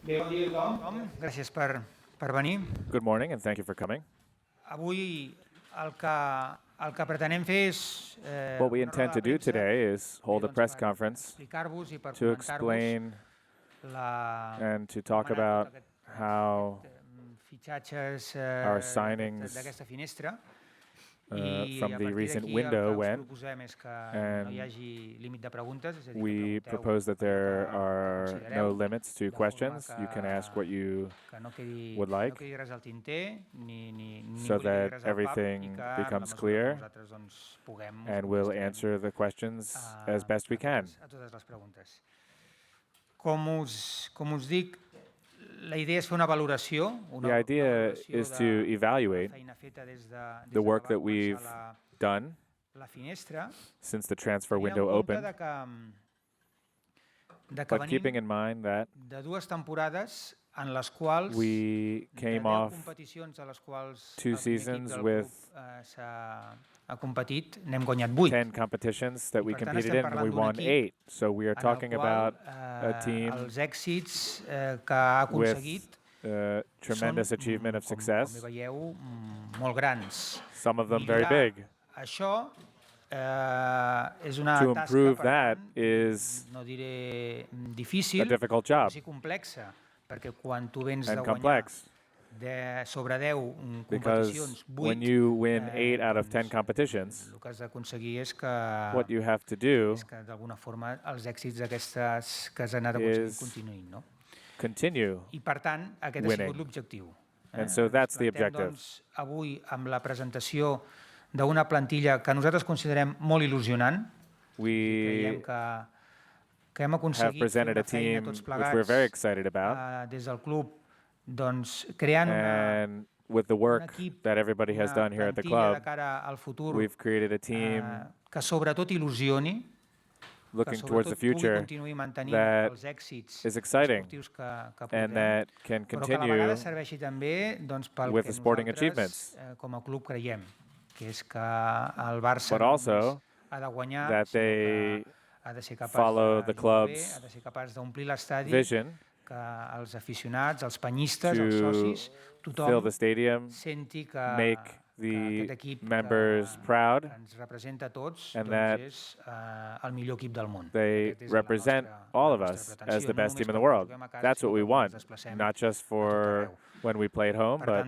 Bon dia a tothom. Gràcies per venir. Good morning, and thank you for coming. Avui el que pretenem fer és What we una roda intend de to do premsa today is hold a press per conference explicar-vos I per to comentar-vos explain la and to com ha talk anat about tot how fitxatges our signings d'aquesta finestra. from I a the partir recent d'aquí el window que us went, proposem és que no hi and hagi límit de preguntes, és a dir, que we pregunteu propose that there are no considereu, limits to de forma questions. You can ask what you que no quedi would like res al tinter, ni so ningú li quedi that res al pap, I everything que en la becomes mesura que clear, nosaltres puguem, us and we'll contestarem answer the questions as best we can. a totes les preguntes. Com us dic, la idea és fer una valoració, The idea is to de la evaluate feina feta des the que work va that començar we've done la finestra, since the transfer tenint en window compte opened, que but keeping in mind that de dues temporades en les quals we came off competicions a les quals 2 el primer equip seasons del with club ha competit, n'hem guanyat 8. 10 competitions that we per tant, competed estem in, and we parlant won d'un equip 8. So we are en el talking qual about a team els èxits que ha with aconseguit tremendous achievement of com success, veieu, molt grans. some of them very big. Això és una To tasca, improve per that tant, is no diré a difícil, difficult però job sí complexa, perquè quan tu vens de and guanyar complex, sobre 10 because competicions, when 8, you win 8 out of 10 competitions, el que has d'aconseguir és what you have to do d'alguna forma els èxits d'aquestes que has anat aconseguint is continuïn. No? continue I per tant, aquest ha winning. sigut l'objectiu. And so that's the objective. Doncs, avui amb la presentació d'una plantilla que nosaltres considerem molt il·lusionant. We Creiem que hem have aconseguit fer presented a una feina team tots which we're very plegats excited about, des del club, doncs, creant and with the un work equip, that everybody has done here at the plantilla de club, cara al futur we've created a team que sobretot il·lusioni, que looking towards the sobretot pugui future continuar mantenint that els èxits is exciting esportius que and portem, that can però que a la continue vegada serveixi també doncs, pel with que the sporting nosaltres achievements, com a club creiem, que és que el Barça but no also només ha de guanyar, that sinó que they ha de ser capaç follow de the jugar bé, club's ha de ser capaç d'omplir l'estadi, vision que els aficionats, els penyistes, els to socis, fill tothom the stadium, senti make que the aquest equip members proud, que ens representa a tots and doncs that és el millor equip del món. they Aquest és represent all of us as the best team in the world. That's what we want, not just for when we play at home, but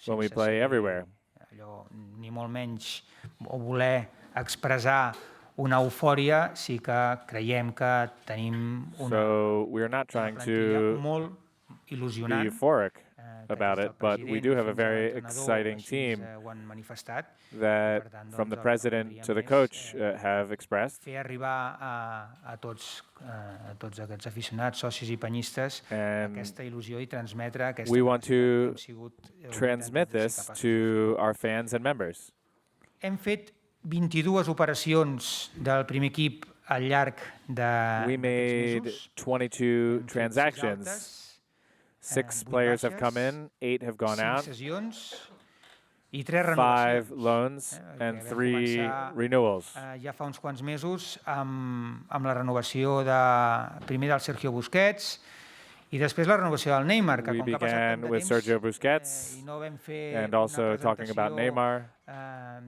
when we play everywhere. Allò, ni molt menys o voler expressar una eufòria, sí que creiem que tenim So we are not trying plantilla to molt be il·lusionant, euphoric que about des it, del but we president do have a fins a very l'entrenador exciting així team ho han manifestat, that per tant, from the doncs, el que president to the voldríem coach és, have expressed. fer arribar a tots aquests aficionats, socis i penyistes And aquesta il·lusió i transmetre aquesta we want capacitat que to hem sigut transmit de ser this capaços de to our fans and members. Hem fet 22 operacions del primer equip al llarg We d'aquests made mesos. 22 transactions. 6 players have come in, 8 have gone 5 out, cessions i 3 5 renovacions. loans, and Vam 3 començar, renewals. ja fa uns quants mesos amb la renovació primer del Sergio Busquets i després la renovació del Neymar, que We com que ha passat tant began de with temps Sergio Busquets, i no vam fer and una also talking about presentació Neymar.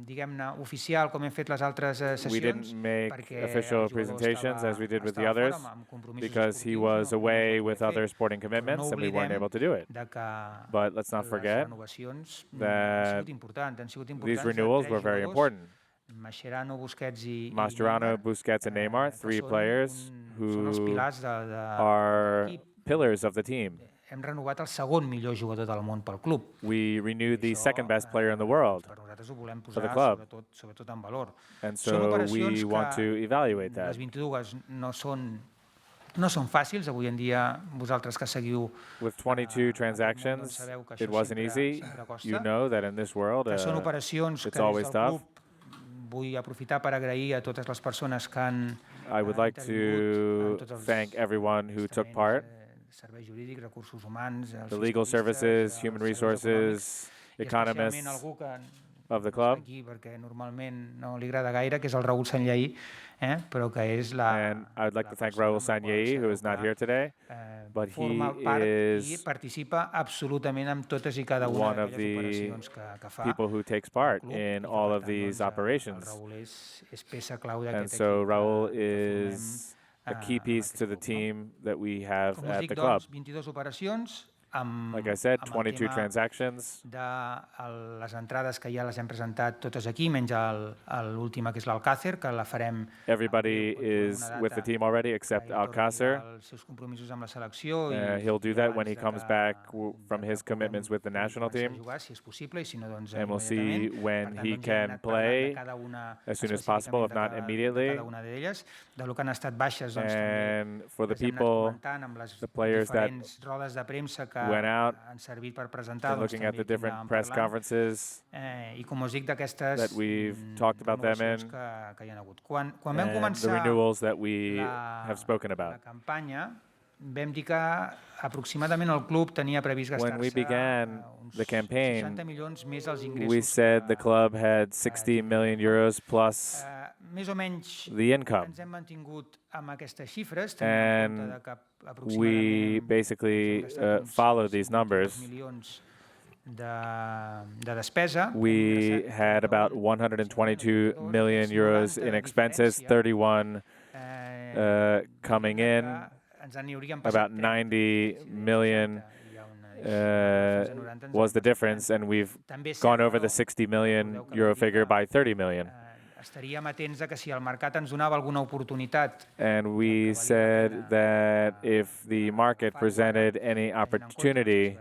diguem-ne oficial com hem fet les altres We sessions, didn't make perquè official el jugador presentations as we did with the estava others, fora amb compromisos because he esportius, was no away es va with poder other fer. sporting Però commitments, no and we weren't oblidem able to do it. que But let's not les forget renovacions han that sigut importants, these renewals were very important. Mascherano, Busquets i Mascherano, Neymar, Busquets, and Neymar, que 3 són players són els who pilars de are l'equip. pillars of the team. Hem renovat el segon millor jugador del món pel club. We renewed the second best player in the world Per nosaltres ho volem for the posar club. sobretot en valor. And Són so operacions we want to que evaluate that. les 22 no són fàcils. Avui en dia, vosaltres que seguiu With 22 transactions, sabeu que it això wasn't easy. sempre costa. You know that in this world, Que són operacions it's que des always del tough. club vull aprofitar per agrair a totes les persones que han I would like intervingut to en tots els thank everyone who took estaments, part, serveis jurídics, recursos humans, els the legal fiscalistes, services, els human serveis resources, econòmics, i especialment economists algú que of the no està club. aquí perquè normalment no li agrada gaire, que és el Raül Sanllaí, però que és And I would like to thank Raul Sanjei, who is not here today, but he forma part i is participa absolutament en totes i cada una one of d'aquelles the operacions que fa people who takes el part club, in i que, all per of tant, these el operations. Raül és peça clau And d'aquest so equip Raul que formem is a key amb piece to aquest the club. No? team that we have Com us at dic, the club. doncs, 22 operacions amb, Like I said, amb el 22 tema transactions. de les entrades que ja les hem presentat totes aquí, menys l'última, que és l'Alcácer, que la farem Everybody is with the team already except Alcácer. els seus compromisos amb la selecció He'll do that when he comes back from his commitments with the national team. Jugar, si és possible, i si no, doncs, And we'll see when he can play as soon as possible, if not immediately. De cada una d'elles, del que han estat baixes, doncs, And for the les hem anat people, comentant amb les the players that diferents rodes de premsa que went out han servit per presentar, and doncs, looking at the també different anàvem press parlant. conferences I com us dic, d'aquestes that we've talked about them in, que hi ha hagut. Quan vam and the començar renewals that we have spoken la about. campanya, vam dir que aproximadament el club tenia previst When we gastar-se began uns the campaign, 60 milions més als ingressos. we said the club had 60 million euros plus Més o menys the income. ens hem mantingut amb aquestes xifres, tenint en compte que We aproximadament basically followed these numbers. milions de despesa. We had about 122 million euros in expenses, 31 coming in, about 90 million was the difference, and we've gone over the 60 million euro figure by 30 million. Estaríem atents a que si el mercat ens donava alguna oportunitat. And we said that if the market presented any opportunity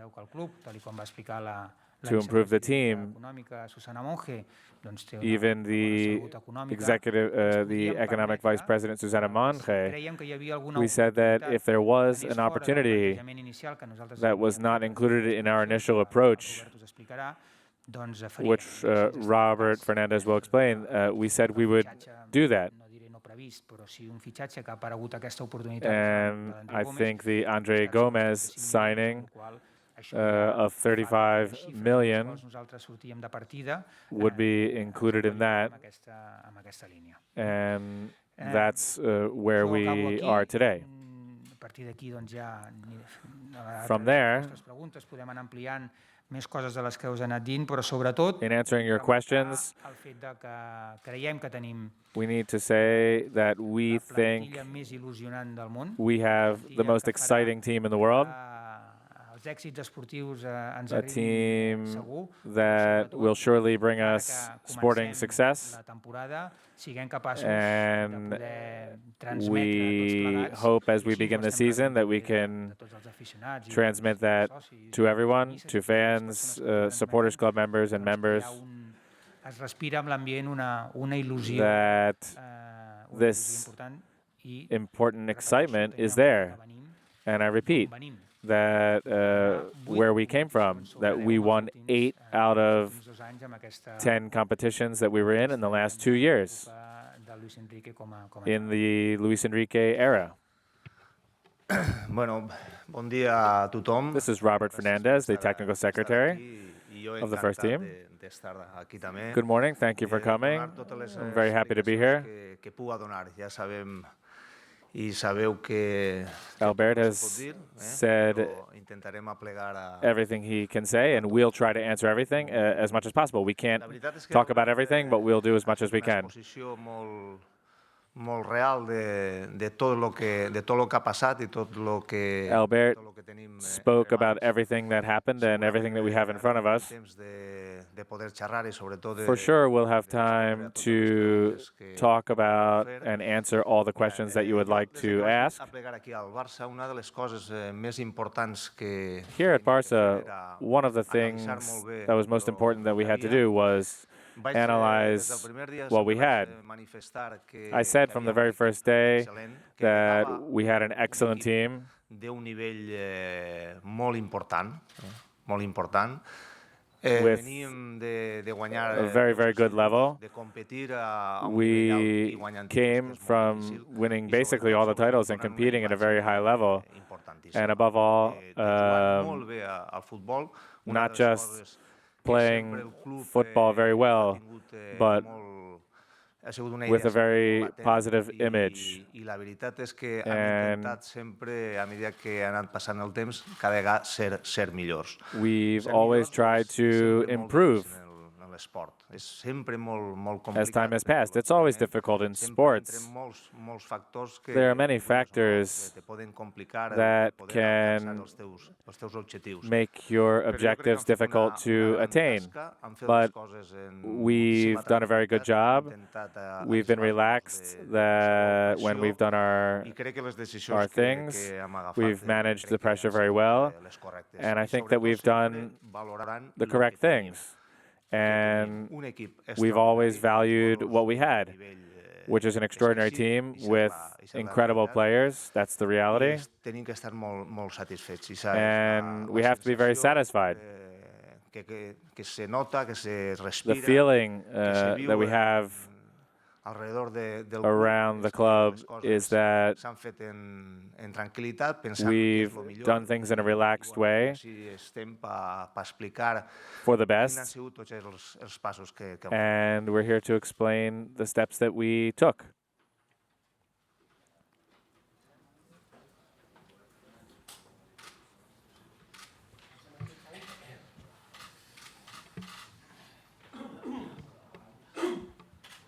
to improve the team, even the economic vice president, Susana Monge, we said that if there was an opportunity that was not included in our initial approach, which Robert Fernández will explain, we said we would do that. And I think the Andre Gomez signing of 35 million would be included in that, and that's where we are today. From there, més coses de les que us he anat dint, però sobretot in answering your questions, el fet de que creiem que tenim we need to say that we think més il·lusionant del món. we have the most exciting team in the world, Els èxits esportius ens a arribin team segur, that will surely bring us sporting success, la temporada, siguem capaços and de poder transmetre we tots plegats, hope as we i així begin ho the estem season that we fent can de tots els aficionats i transmit that socis, to everyone, aficionats, to fans, supporters club members and members, es respira amb l'ambient una il·lusió, that una this il·lusió important, i important excitement is there. And I repeat, that where we came from, that we won 8 out of 10 competitions that we were in the last 2 years in the Luis Enrique era. Bueno, bon dia a tothom. This is Robert Fernández, the technical secretary of the first team. Good morning, thank you for coming. I'm very happy to be here. Albert has said everything he can say, and we'll try to answer everything as much as possible. We can't talk about everything, but we'll do as much as we can. Molt real de tot lo que ha passat i tot lo que Albert spoke about everything that happened and everything that we have in front of us. For sure, we'll have time to talk about and answer all the questions that you would like to ask. Here at Barca, one of the things that was most important that we had to do was analyze what we had. I said from the very first day that we had an excellent team. With a very, very good level. We came from winning basically all the titles and competing at a very high level. And above all, not just playing football very well, but ha sigut una with idea a very latent positive image. I la veritat és que hem And intentat sempre, a mesura que ha anat passant el temps, cada vegada ser millors. we've Ser always millors tried és to sempre molt improve difícil en l'esport. És sempre molt as time complicat. has passed. It's always difficult in Sempre entren sports. molts factors que There are many vulguis o no, factors te poden complicar that poder alcançar can els teus objectius. make your Però jo crec que objectives han fet difficult to una gran attain. tasca, han fet les But coses en we've moltíssima done a very good tranquil·litat, job. hem intentat We've been aislar-nos relaxed de that qualsevol when we've done pressió, i crec que les decisions our things, que hem agafat we've managed the crec que pressure han very sigut well, les correctes. and I I think that sobretot we've sempre done valorant the lo correct que tenim. things. Que tenim And un equip we've always extraordinari, valued jugadors what we d'un had, nivell which is an extraordinary exquisit, team i ser with la incredible realitat. players. That's the I reality. tenim que estar molt satisfets. I And we have to be very satisfied. que se nota, que se The respira, feeling que se viu that we have alrededor del around the és que club les coses is that s'han fet en tranquil·litat, pensant que és we've el millor. done things in a relaxed way Si estem per explicar for the quins han best, sigut tots els passos que hem fet. and we're here to explain the steps that we took.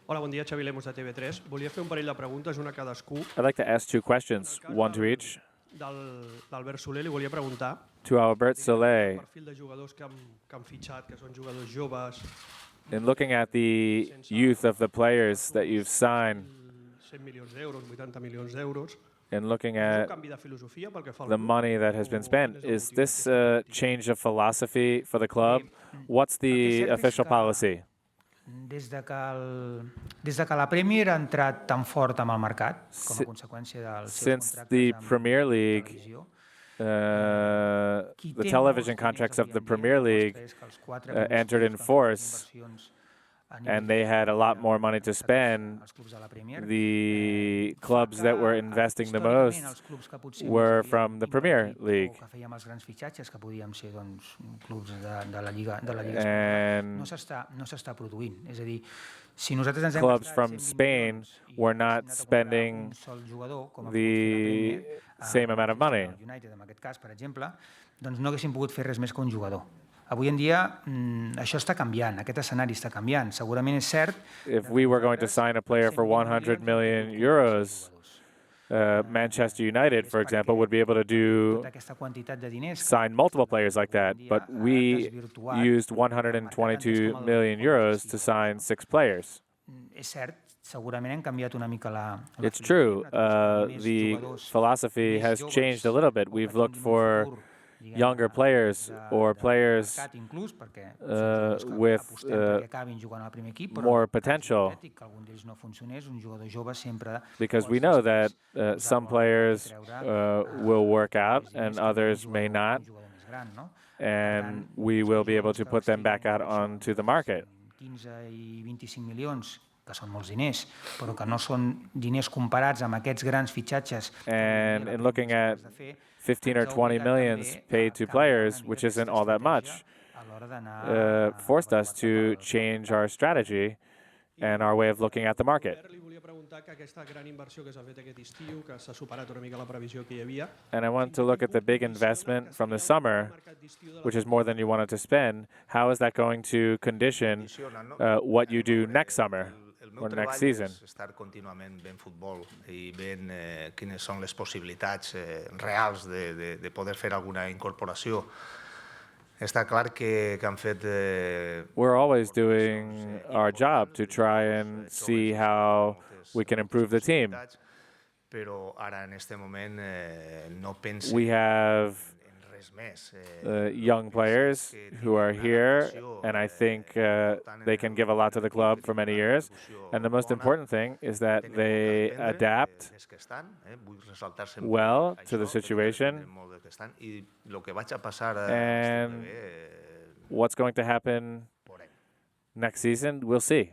Hola, bon dia, Xavi Lemos de TV3. Volia fer un parell de preguntes, una a cadascú. I'd like to ask two questions, one to each. D'Albert Soler li volia preguntar To Albert el Soler, perfil de jugadors que han fitxat, que són jugadors joves, in looking at the youth of the players that you've signed, 100 milions d'euros, 80 milions d'euros. and looking És un at canvi de filosofia pel que fa al the club? money that has been O spent, quin és el is motiu this d'aquesta a política? change of philosophy for the club? What's El que és the cert és official que policy? Des de que la Premier ha entrat tan fort amb el mercat, com a conseqüència dels seus Since contractes the amb Premier League, televisió, the television contracts of the Premier League entered in force, and they had a lot more money to spend. The clubs that were investing the most were from the Premier League. que fèiem els grans fitxatges, que podíem ser doncs, clubs de la Lliga And no s'està produint. És a dir, si nosaltres ens hem clubs gastat from 120 Spain milions i were hem not destinat a comprar spending un sol jugador, com ha the pogut fer la Premier, same amount of money. el United, en aquest cas, per exemple, doncs no haguéssim pogut fer res més que un jugador. Avui en dia això està canviant, aquest escenari està canviant. Segurament és cert... If we were going to sign a player for 100 million euros, Manchester United, for example, would be able to do tota aquesta quantitat de diners que sign multiple players like that, but we used 122 million euros to sign 6 players. és cert, segurament hem canviat una mica la It's true. filosofia, més The jugadors philosophy més has joves changed a little bit. o We've que looked tinguin un for futur, diguem-ne, younger players or de players mercat inclús, perquè with apostem perquè acabin jugant al primer equip, però more en cas potential. hipotètic que algun d'ells no funcionés, un jugador jove sempre Because we pots know després that some posar-lo al mercat i players treure, will work out més diners and que un others may jugador- not, un jugador més gran, no? and we will be able to put them back out onto the market. 15 i 25 milions, que són molts diners, però que no són diners comparats amb aquests grans fitxatges. And in looking at 15 or 20 millions paid to players, which isn't all that much, forced us to change our strategy and our way of looking at the market. Li volia preguntar que aquesta gran inversió que s'ha fet aquest estiu, que s'ha superat una mica la previsió que hi havia, And I want to look at the big investment from the summer, which is more than you wanted to spend. How is that going to condition what you do next summer El meu or next treball season? és estar contínuament veient futbol i veient quines són les possibilitats reals de poder fer alguna incorporació. Està clar que han fet... We're always doing our job to try and see how we can improve the team. Però ara, en aquest moment, no penso We have en res més. young players who are here, and I think they can give a lot to the club for many years. And the most important thing is that they adapt well to the situation. I el que vaig a passar And what's going to happen next season, we'll see.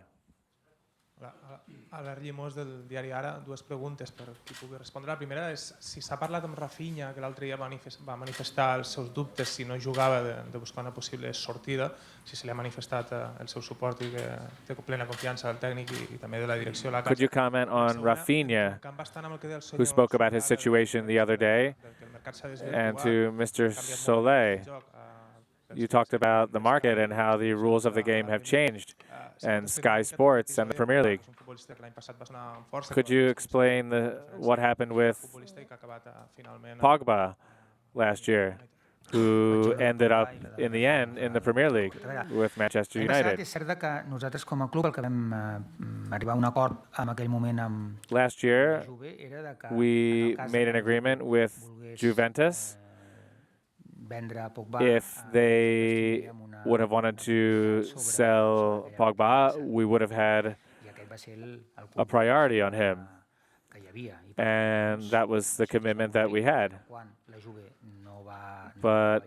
Albert Llimós del diari Ara, dues preguntes per qui pugui respondre. La primera és si s'ha parlat amb Rafinha, que l'altre dia va manifestar els seus dubtes si no jugava de buscar una possible sortida, si se li ha manifestat el seu suport i que té plena confiança del tècnic i també de la direcció de la casa. Could you comment on Rafinha, who spoke about his situation the other day, and to Mr. Soleil? You talked about the market and how the rules of the game have changed, and Sky Sports and the Premier League. Could you explain what happened with Pogba last year, who ended up, in the end, in the Premier League with Manchester United? És cert que nosaltres com a club el que vam arribar a un acord en aquell moment amb Last year, we made an agreement with Juventus. If they would have wanted to sell Pogba, we would have had a priority on him. And that was the commitment that we had. But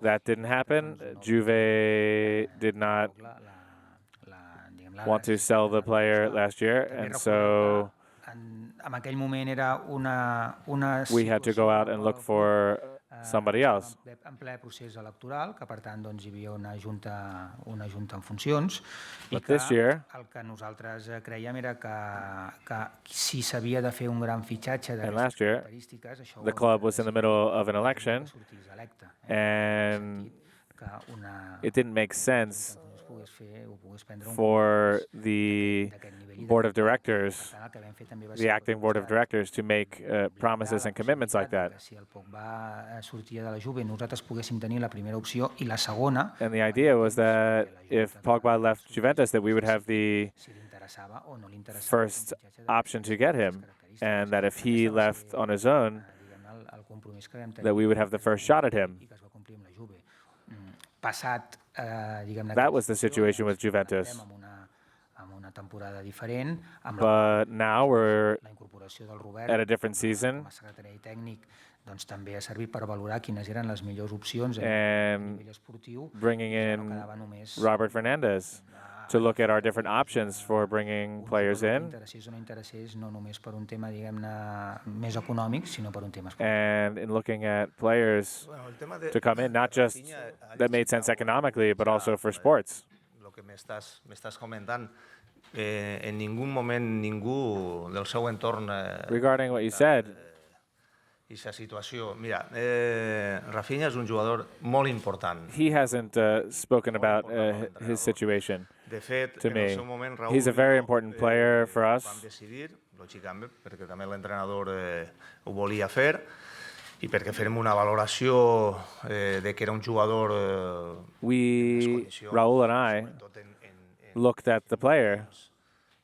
that didn't happen. Juve did not want to sell the player last year, and so we had to go out and look for somebody else. En ple procés electoral, que per tant hi havia una junta en funcions, i que el que nosaltres creiem era que si s'havia de fer un gran fitxatge d'aquestes característiques, això the club was in the middle of an election, and it didn't make sense for the board of directors, the acting board of directors, to make promises and commitments like that. And the idea was that if Pogba left Juventus, that we would have the first option to get him, and that if he left on his own, that we would have the first shot at him. That was the situation with Juventus. But now we're at a different season, and bringing in Robert Fernández to look at our different options for bringing players in. And in looking at players to come in, not just that made sense economically, but also for sports. Lo que m'estàs comentant, en ningún moment ningú del seu entorn... Regarding what you said, aquesta situació. Mira, Rafinha és un jugador molt important. He hasn't spoken about his situation to me. He's a very important player for us. Vam decidir, lògicament, perquè també l'entrenador ho volia fer, i perquè fem una valoració de que era un jugador... Raúl and I looked at the player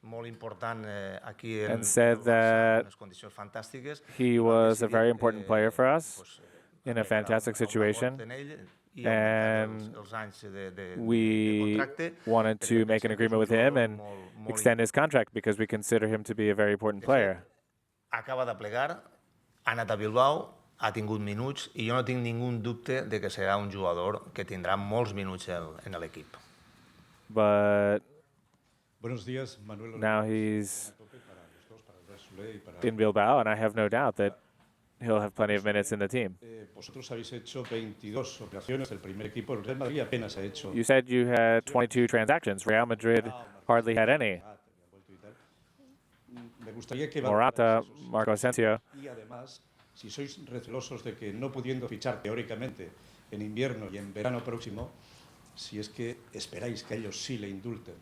and said that he was a very important player for us in a fantastic situation, and we wanted to make an agreement with him and extend his contract because we consider him to be a very important player. Acaba de plegar, ha anat a Bilbao, ha tingut minuts, i jo no tinc ningú dubte de que serà un jugador que tindrà molts minuts en l'equip. But now he's in Bilbao, and I have no doubt that he'll have plenty of minutes in the team. You said you had 22 transactions. Real Madrid hardly had any. Morata, Marco Asensio. Si sois recelosos de que no pudiendo fichar teóricamente en invierno y en verano próximo, si es que esperáis que ellos sí le indulten.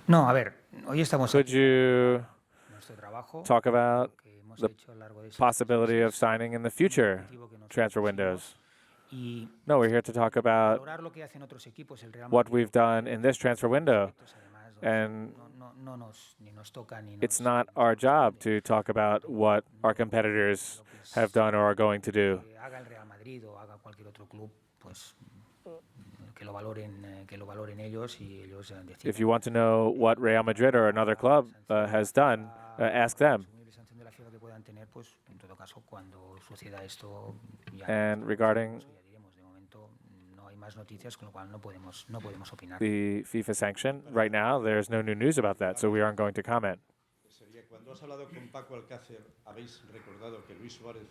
No, a ver, hoy estamos Could you talk about the possibility of signing in the future transfer windows? No, we're here to talk about what we've done in this transfer window. And it's not our job to talk about what our competitors have done or are going to do. If you want to know what Real Madrid or another club has done, ask them. And regarding the FIFA sanction. Right now, there's no new news about that, so we aren't going to comment. Cuando has hablado con Paco Alcácer, habéis recordado que Luis Suárez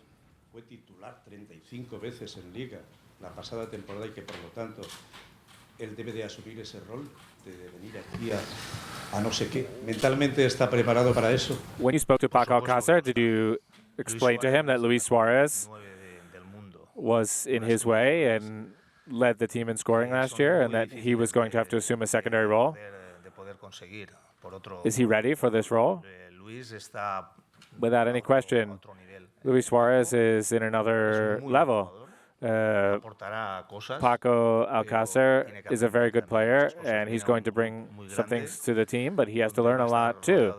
fue titular 35 veces en Liga la pasada temporada y que, por lo tanto, él debe de asumir ese rol de venir aquí a no sé qué. ¿Mentalmente está preparado para eso? When you spoke to Paco Alcácer, did you explain to him that Luis Suarez was in his way and led the team in scoring last year and that he was going to have to assume a secondary role? Is he ready for this role? Without any question, Luis Suarez is in another level. Paco Alcácer is a very good player, and he's going to bring some things to the team, but he has to learn a lot too.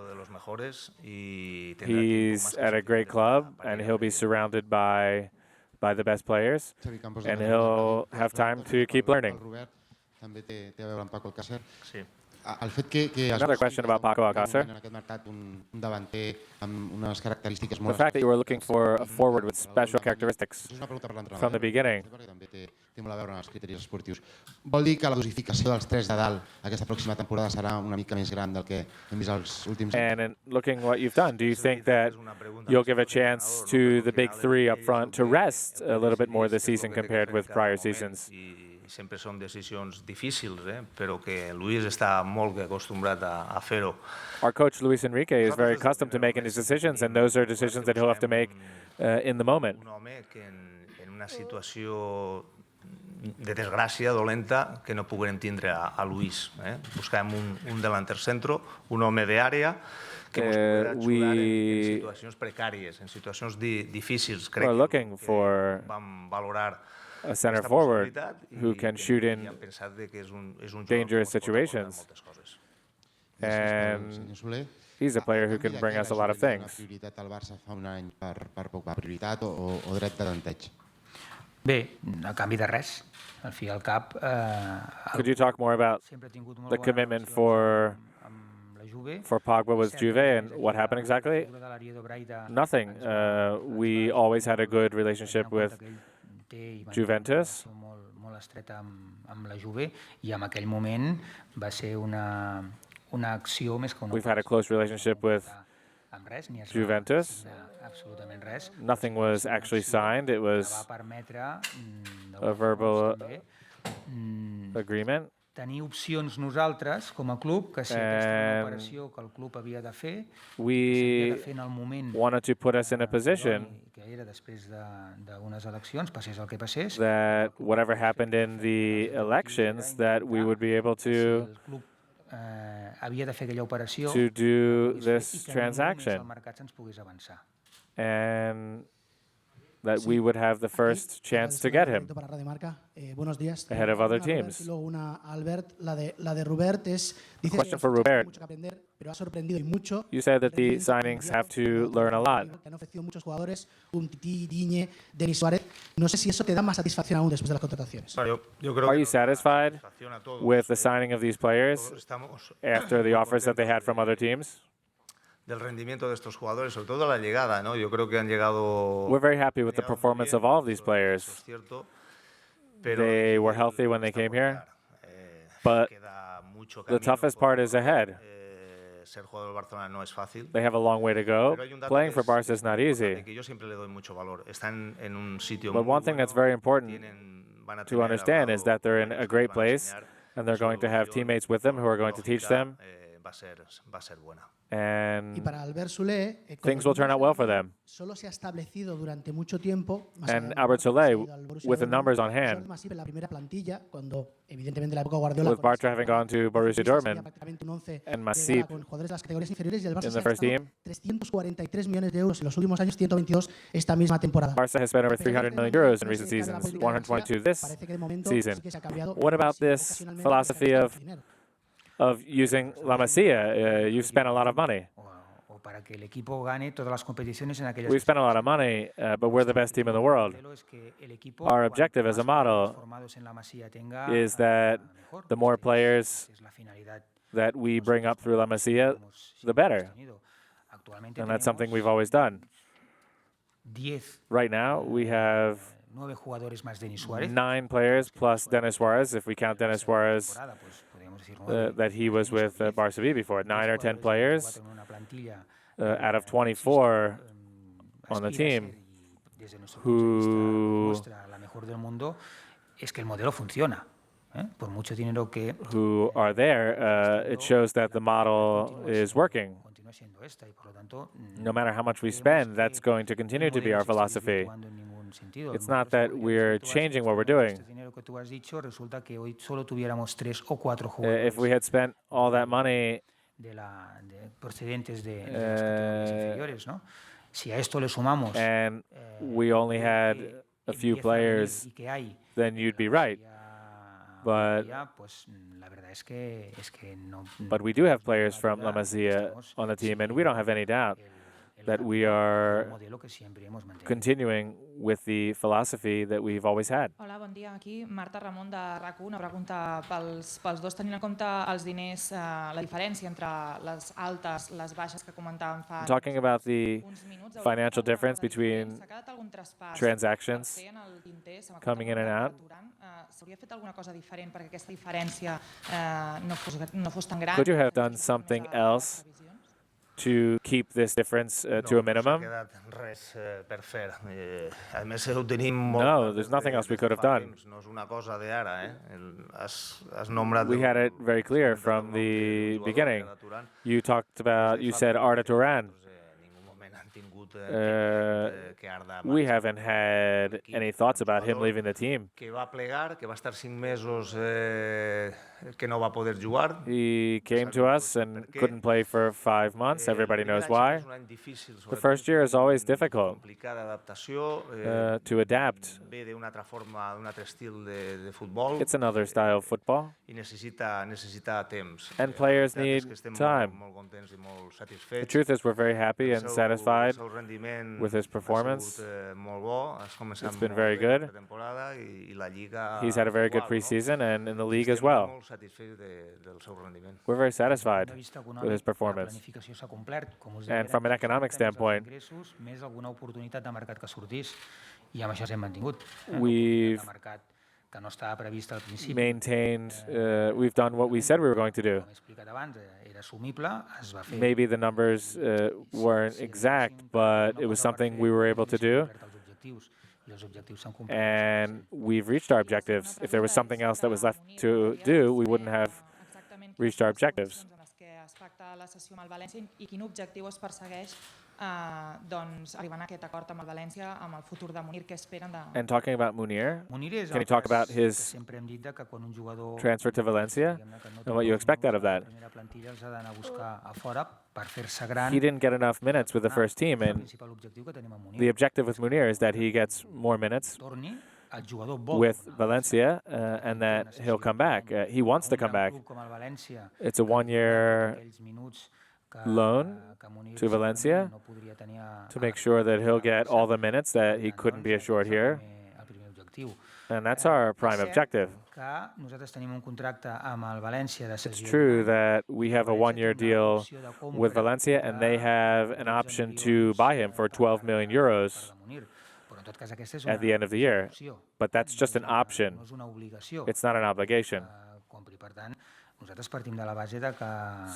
He's at a great club, and he'll be surrounded by the best players, and he'll have time to keep learning. Another question about Paco Alcácer. The fact that you were looking for a forward with special characteristics from the beginning. Vol dir que la dosificació dels tres de dalt aquesta pròxima temporada serà una mica més gran del que hem vist els últims anys? And in looking what you've done, do you think that you'll give a chance to the big three up front to rest a little bit more this season compared with prior seasons? Sempre són decisions difícils, però que Luis està molt acostumbrat a fer-ho. Our coach Luis Enrique is very accustomed to making these decisions, and those are decisions that he'll have to make in the moment. Un home que en una situació de desgràcia dolenta que no puguem tindre a Luis. Buscàvem un delanter centro, un home d'àrea que ens pugui ajudar en situacions precàries, en situacions difícils. We're looking for vam valorar a center forward who can shoot in dangerous situations. And he's a player who can bring us a lot of things. Prioritat al Barça fa un any per Pogba, prioritat o dret de tanteig? Bé, a canvi de res. Al fi i al cap... Could you talk more about the commitment for Pogba with Juve and what happened exactly? Nothing. We always had a good relationship with Juventus. Molt estreta amb la Juve i en aquell moment va ser una acció més que una... We've had a close relationship with Juventus. Absolutament res. Nothing was actually signed. It was a verbal agreement. Tenir opcions nosaltres, com a club, que si aquesta era una operació que el club havia de fer, s'havia de fer en el moment wanted to put us in a position que era després d'unes eleccions, passés el que passés, that whatever happened in the elections, that we would be able to havia de fer aquella operació to do this transaction. El mercat se'ns pogués avançar. And that we would have the first chance to get him ahead of other teams. Question for Robert. You said that the signings have to learn a lot. Are you satisfied with the signing of these players after the offers that they had from other teams? Del rendimiento de estos jugadores, sobre todo la llegada, ¿no? Yo creo que han llegado... We're very happy with the performance of all of these players. They were healthy when they came here, but the toughest part is ahead. Ser jugador del Barcelona no es fácil. They have a long way to go. Playing for Barca is not easy. Yo siempre le doy mucho valor. Están en un sitio But one thing that's very important to understand is that they're in a great place, and they're going to have teammates with them who are going to teach them. Va a ser buena. And things will turn out well for them. And Albert Soler, with the numbers on hand, with Bartra having gone to Borussia Dortmund and Masip in the first team, Barca has spent over 300 million euros in recent seasons, 122 this season. What about this philosophy of using La Masia? You've spent a lot of money. We've spent a lot of money, but we're the best team in the world. Our objective as a model is that the more players that we bring up through La Masia, the better. And that's something we've always done. Right now, we have 9 players plus Denis Suarez, if we count Denis Suarez that he was with Barça B before. 9 or 10 players out of 24 on the team who are there. It shows that the model is working. No matter how much we spend, that's going to continue to be our philosophy. It's not that we're changing what we're doing. If we had spent all that money and we only had a few players, then you'd be right. But we do have players from La Masia on the team, and we don't have any doubt that we are continuing with the philosophy that we've always had. Hola, bon dia. Aquí Marta Ramon de RAC1. Una pregunta pels dos, tenint en compte els diners, la diferència entre les altes, les baixes que comentàvem fa Talking about the financial difference between transactions coming in and out. S'hauria fet alguna cosa diferent perquè aquesta diferència no fos tan gran? Could you have done something else to keep this difference to a minimum? No, there's nothing else we could have done. We had it very clear from the beginning. You said Arda Turan. We haven't had any thoughts about him leaving the team. He came to us and couldn't play for 5 months. Everybody knows why. The first year is always difficult to adapt. It's another style of football. And players need time. The truth is we're very happy and satisfied with his performance. It's been very good. He's had a very good preseason and in the league as well. We're very satisfied with his performance. And from an economic standpoint, we've maintained, we've done what we said we were going to do. Maybe the numbers weren't exact, but it was something we were able to do. And we've reached our objectives. If there was something else that was left to do, we wouldn't have reached our objectives. And talking about Munir, can you talk about his transfer to Valencia and what you expect out of that? He didn't get enough minutes with the first team, and the objective with Munir is that he gets more minutes with Valencia and that he'll come back. He wants to come back. It's a 1-year loan to Valencia to make sure that he'll get all the minutes that he couldn't be assured here. And that's our prime objective. It's true that we have a 1-year deal with Valencia and they have an option to buy him for 12 million euros at the end of the year. But that's just an option. It's not an obligation.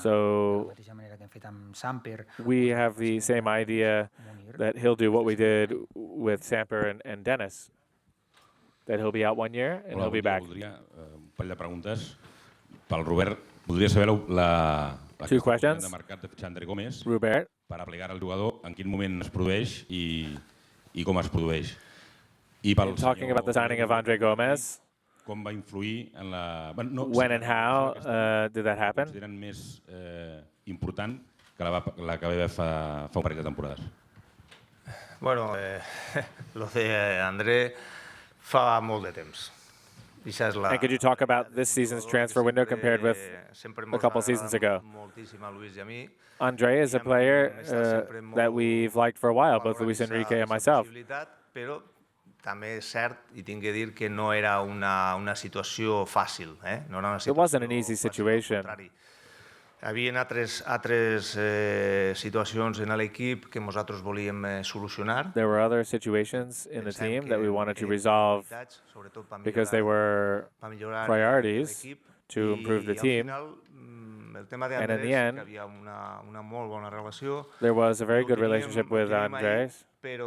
So we have the same idea that he'll do what we did with Samper and Dennis, that he'll be out 1 year and he'll be back. Un parell de preguntes. Pel Robert, podria saber la 2 questions. de mercat de Xandri Gómez Robert, per aplicar al jugador, en quin moment es produeix i com es produeix. I talking about the signing of Andre Gomez, com va influir en la... when and how did that happen? Consideren més important que la que va haver fa un parell de temporades. Bueno, lo de André fa molt de temps. And could you talk about this season's transfer window compared with a couple seasons ago? Andre is a player that we've liked for a while, both Luis Enrique and myself. Però també és cert, i tinc que dir que no era una situació fàcil. No era una situació It wasn't an easy situation. Hi havia altres situacions en l'equip que nosaltres volíem solucionar. There were other situations in the team that we wanted to resolve because they were priorities to improve the team. And in the end, there was a very good relationship with Andres, and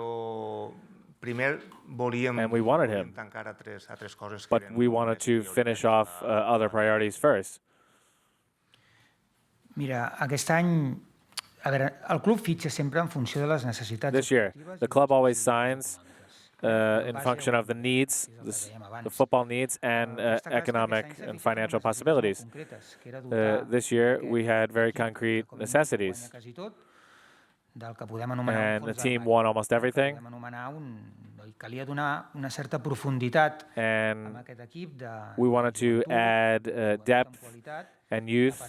we wanted him, but we wanted to finish off other priorities first. Mira, aquest any, a veure, el club fitxa sempre en funció de les necessitats. This year, the club always signs in function of the needs, the football needs, and economic and financial possibilities. This year, we had very concrete necessities, and the team won almost everything. Calia donar una certa profunditat And a aquest equip de we wanted to add depth and youth,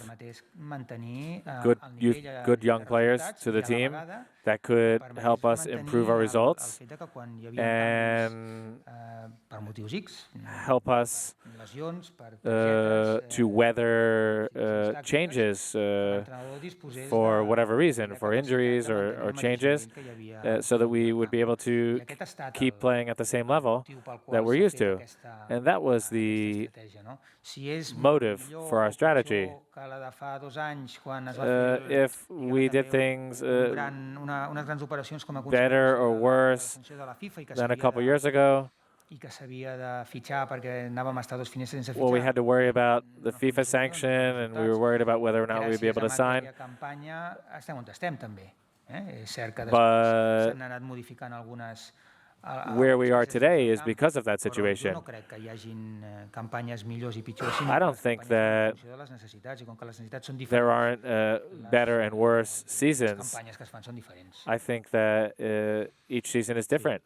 good young players to the team that could help us improve our results and help us to weather changes for whatever reason, for injuries or changes, so that we would be able to keep playing at the same level that we're used to. And that was the motive for our strategy. If we did things better or worse than a couple years ago, well, we had to worry about the FIFA sanction, and we were worried about whether or not we'd be able to sign. But where we are today is because of that situation. I don't think that there aren't better and worse seasons. I think that each season is different.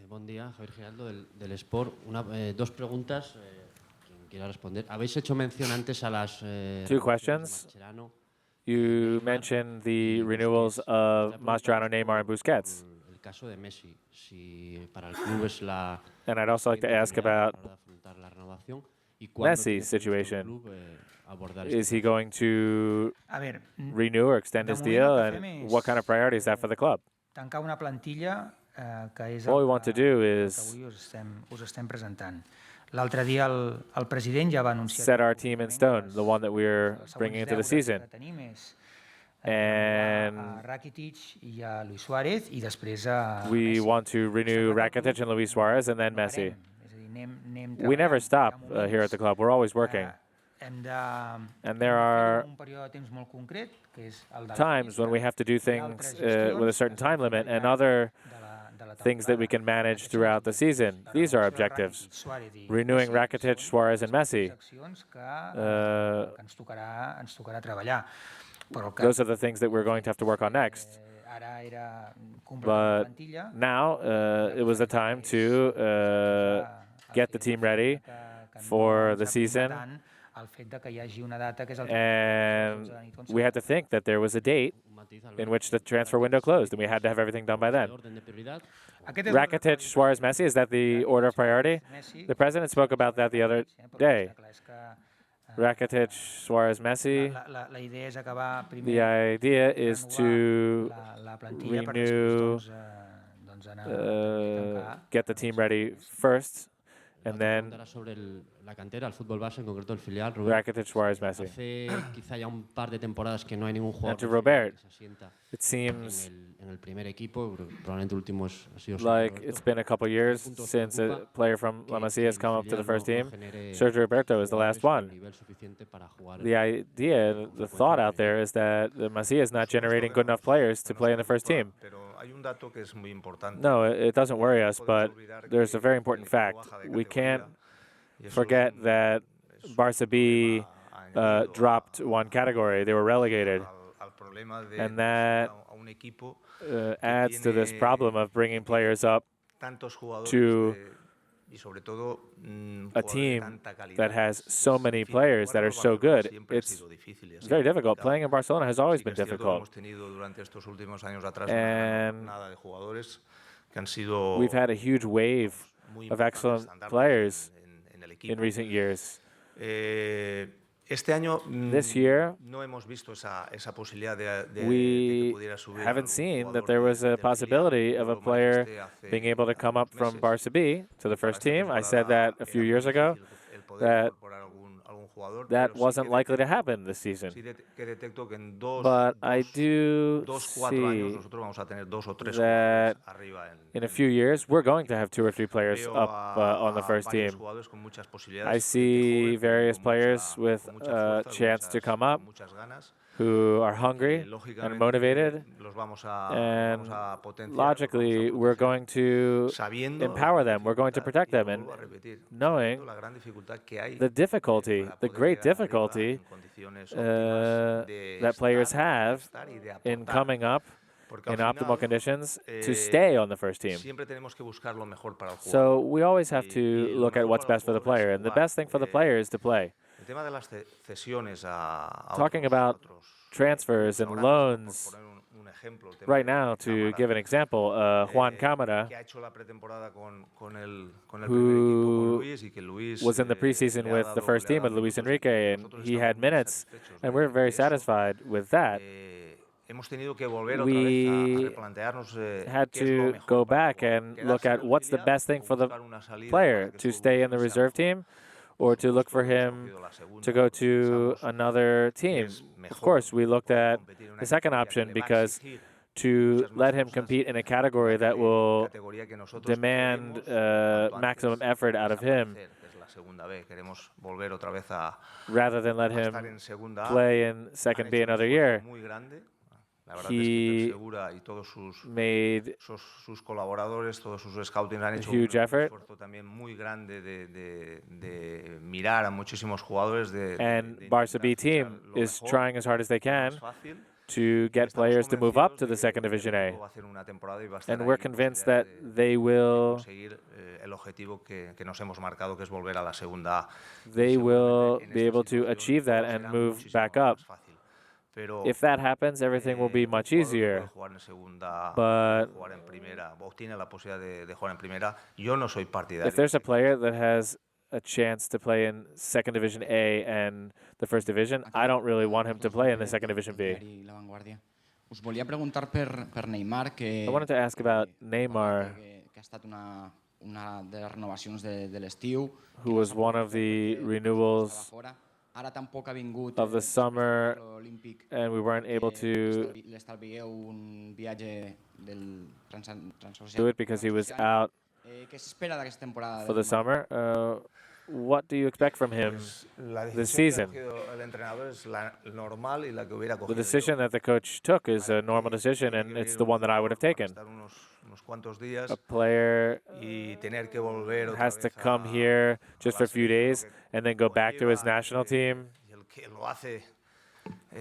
Bon día, Javier Giraldo del Sport. Dos preguntas, quien quiera responder. Habéis hecho mención antes a las... Two questions. You mentioned the renewals of Mascherano, Neymar, and Busquets. Caso de Messi, si para el club es la... And I'd also like to ask about Messi's situation. Is he going to renew or extend his deal, and what kind of priority is that for the club? All we want to do is set our team in stone, the one that we're bringing into the season. And we want to renew Rakitic and Luis Suarez and then Messi. We never stop here at the club. We're always working. And there are times when we have to do things with a certain time limit and other things that we can manage throughout the season. These are objectives. Renewing Rakitic, Suarez, and Messi. Those are the things that we're going to have to work on next. But now it was the time to get the team ready for the season. And we had to think that there was a date in which the transfer window closed, and we had to have everything done by then. Rakitic, Suarez, Messi, is that the order of priority? The president spoke about that the other day. Rakitic, Suarez, Messi. The idea is to renew, get the team ready first, and then Rakitic, Suarez, Messi. And to Robert, it seems like it's been a couple years since a player from La Masia has come up to the first team. Sergio Roberto is the last one. The idea, the thought out there is that the Masia is not generating good enough players to play in the first team. No, it doesn't worry us, but there's a very important fact. We can't forget that Barca B dropped one category. They were relegated. And that adds to this problem of bringing players up to a team that has so many players that are so good. It's very difficult. Playing in Barcelona has always been difficult. And we've had a huge wave of excellent players in recent years. Este año This year, no hemos visto esa posibilidad de que we pudiera subir haven't algún seen that jugador there was a del filial. possibility Yo of a lo player manifesté hace being able to come up from meses. Barca B to the Para first esta team. I said temporada that a few era muy years ago, difícil el poder that incorporar algún jugador, that pero sí wasn't que likely to detecto, happen this season. sí que detecto que en But I do 4 años see nosotros vamos a tener 2 o 3 that jugadores arriba in a few years, we're going to have 2 or 3 players Veo up on the a first varios team. jugadores con muchas I posibilidades, gente see joven, various con players with mucha a fuerza, chance to come up con muchas ganas. who are hungry and Lógicamente motivated, los vamos a and potenciar, logically, we're going to sabiendo empower la them, we're going to dificultad, protect y lo them, and vuelvo a repetir, knowing la gran dificultad que hay the difficulty, para the poder great llegar arriba difficulty en condiciones óptimas de that players estar have y de in aportar. coming up Porque al in optimal final, conditions to stay on the first team. siempre tenemos que buscar lo mejor para el So jugador. we always have to Y lo look at mejor what's para el best for the jugador es player, and the jugar. best thing for the player is to play. El tema de las cesiones a Talking otros, about otros transfers and ahora mismo, loans, por poner un ejemplo, el tema right de now, to Cámara, give an example, Juan Cámara, que ha hecho la pretemporada con el primer equipo, con who Luis, y que Luis was in the preseason le ha with the dado- first le ha team with dado Luis minutos, y Enrique, and nosotros he estamos had muy minutes, satisfechos and de- we're very de eso. satisfied with that. Hemos tenido que volver otra vez a We replantearnos had qué es lo to mejor go para el back jugador. and Quedarse look en at el what's the filial best thing o for the buscar una salida player, para que to su stay in the evolución sea reserve mejor. team or to look for Por supuesto, him hemos cogido la segunda, to go porque to pensamos another team. es Of mejor course, we looked poder at competir en una the second categoría que option le va a because exigir to muchas más let him cosas, compete in a una category that will categoría que nosotros demand queremos cuanto maximum antes effort out of him desaparecer, que es la segunda B. Queremos volver otra vez a rather than let estar him en segunda A. play in Han second B hecho un another esfuerzo year. muy grande. La verdad es que He Segura y todos made sus colaboradores, todos sus scouting han hecho huge effort. esfuerzo también muy grande de mirar a muchísimos jugadores. And de Barca B intentar fichar team lo is mejor, trying as hard as they lo can más fácil. to get Estamos players to move up convencidos to de the que second Division el A. equipo va a hacer una temporada y va a estar And ahí we're con convinced that posibilidades they de will conseguir el objetivo que nos hemos marcado, que es volver a la segunda A. Y they will seguramente en be esta able to situación achieve that todo and será move muchísimo back up. más fácil. Pero If that happens, everything will be un much jugador que puede easier. jugar en segunda, But puede jugar en primera, o tiene la posibilidad de jugar en primera. Yo no soy partidario. if there's a player that has a chance to play in second Division A and the first division, I don't really want him to play in the second Division B. La Vanguardia. Us volia preguntar per Neymar, que, I wanted to ask about Neymar, que ha estat una de les renovacions de l'estiu, who was one of the renewals ara tampoc ha vingut of the summer, olímpic, and we weren't able to l'estalvieu un viatge del transatlàntic. do it because he was out Què s'espera d'aquesta temporada? for the summer. What do you expect from him this season? El entrenador es la normal y la que hubiera The cogido decision that the coach took is a normal decision, and it's the one that I would have taken. unos cuantos días A player y tener que volver otra has to vez come here just for a few days and then go back to his national team y el que lo hace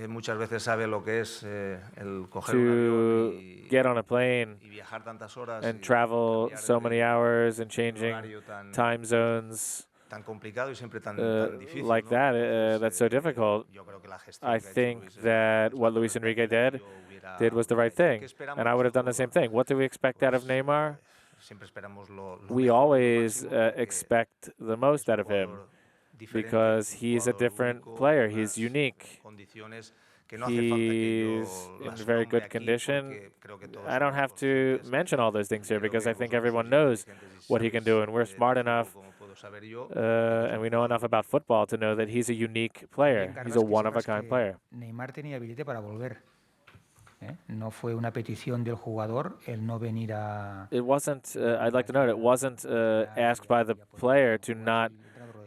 muchas veces sabe lo que es el coger un avión to get on a plane y viajar tantas horas and y travel cambiar so many hours and un changing horario tan time zones tan complicado y siempre tan difícil, like ¿no? that. Entonces, That's so difficult. yo creo que la gestión I que ha hecho think Luis that what Luis Enrique did was the right thing, and I would have done the same thing. What do we expect out of Neymar? siempre esperamos lo We mejor, lo always máximo, porque expect the most out of him jugador diferente, because un he's a jugador different único, player. unas He's unique. condiciones que no hace falta que yo He's in las very nombre good aquí, condition. porque creo que todos I don't somos have to conscientes. mention all those things here Creo because que I think vosotros everyone sois knows inteligentes y what he can sabéis, do, and we're de smart fútbol enough, como puedo saber yo, and we know enough about football to know that he's a unique player. He's a one-of-a-kind player. Neymar tenía billete para volver. No fue una petición del jugador el no venir a... It wasn't, I'd like to note, it wasn't asked by the player to not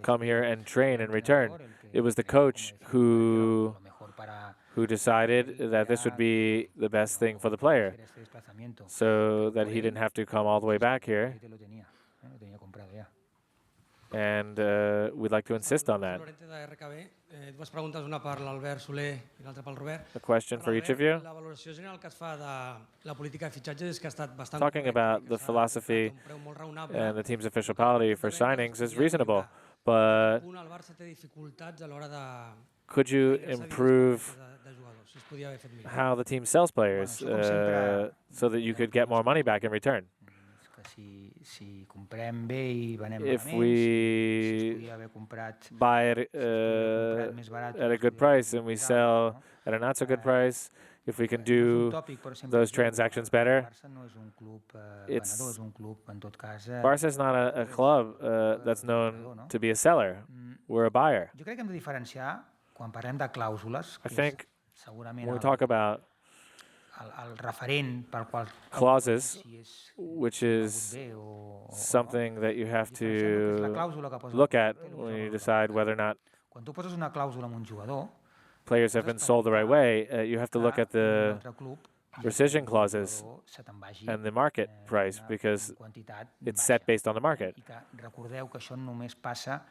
come here and train and return. It was the coach who decided that this would be the best thing for the player, so that he didn't have to come all the way back here. And we'd like to insist on that. Dues preguntes, una per l'Albert Soler i l'altra pel Robert. A question for each of you. La valoració general que es fa de la política de fitxatges és que ha estat bastant Talking about the philosophy and the team's official policy for signings is reasonable, but el Barça té dificultats a l'hora de could you improve jugadors. Es podia haver fet millor. how the team sells players so that you could get more money back in return? si comprem bé i venem if malament, we si es podia haver comprat buy it més barat, at a good price and we sell at a not so good price, if we can do those transactions better. Barça no és un club venedor, és un club, en tot cas... Barça is not a club that's known to be a seller. We're a buyer. Jo crec que hem de diferenciar, quan parlem de clàusules, I que think és segurament when we talk about el referent pel qual clauses, si és which is bé o something that you have és la to clàusula que posa look at when you decide whether or not quan tu poses una clàusula amb un jugador, players have been sold the right way, you have to look at the l'altre club rescission clauses se te'n vagi and the market price because quantitat it's set based on the market. I que recordeu que això només passa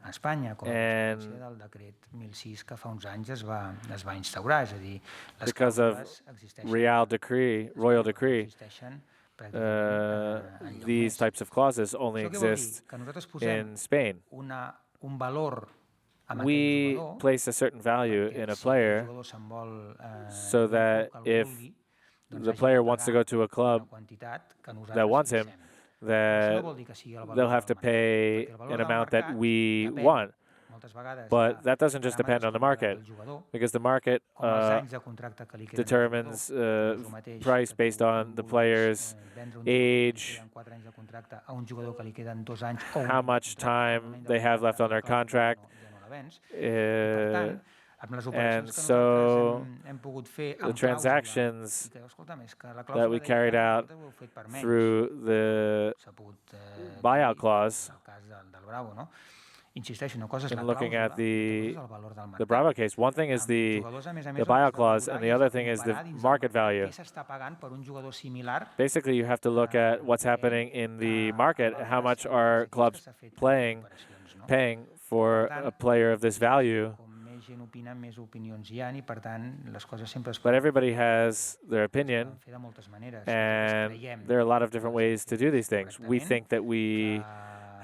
a Espanya, com a And conseqüència del decret 1006 que fa uns anys es va instaurar, és a dir, les because of clàusules existeixen, royal decree, existeixen pràcticament enlloc these més. types of clauses only Això què vol dir? exist Que nosaltres posem in Spain. un valor amb aquell We jugador, place a certain value perquè in a si el player jugador se'n vol so that que el if vulgui, doncs the hagi player de wants to pagar go to a club una quantitat que nosaltres that wants him, fixem. Això no that vol dir que sigui el valor they'll have del to mercat, pay perquè el valor an del amount that mercat we depèn want. moltes vegades But de that doesn't just depend on the market, paràmetres del jugador, because the market com els anys de contracte que li queden al determines jugador. No és el mateix price que tu based on the vulguis, player's vendre un jugador que li age, queden 4 anys de contracte a un jugador que li queden 2 anys o how much time they have left on their contract. ja no la vens. I per tant, amb les operacions And que so nosaltres hem pogut fer the amb transactions clàusula, i que, escolta'm, és que la that clàusula we deia carried que out vosaltres ho heu fet per menys. through the S'ha pogut buyout dir, clause, el cas del Bravo, no? Insisteixo, una cosa és in la looking clàusula, at i l'altra cosa és el valor del the mercat. Bravo case, one thing is Amb the jugadors, a més, buyout el que has de clause, valorar and the i has other de thing is the comparar dins del market value. Què s'està pagant per un jugador similar? Basically, you have to look at what's happening in the market, how much are clubs paying for a player of this value. Com més gent opina, més opinions hi ha, i per tant, les coses sempre es But everybody has their opinion, poden fer de moltes maneres. and there are a lot of different ways to do these things. We think that we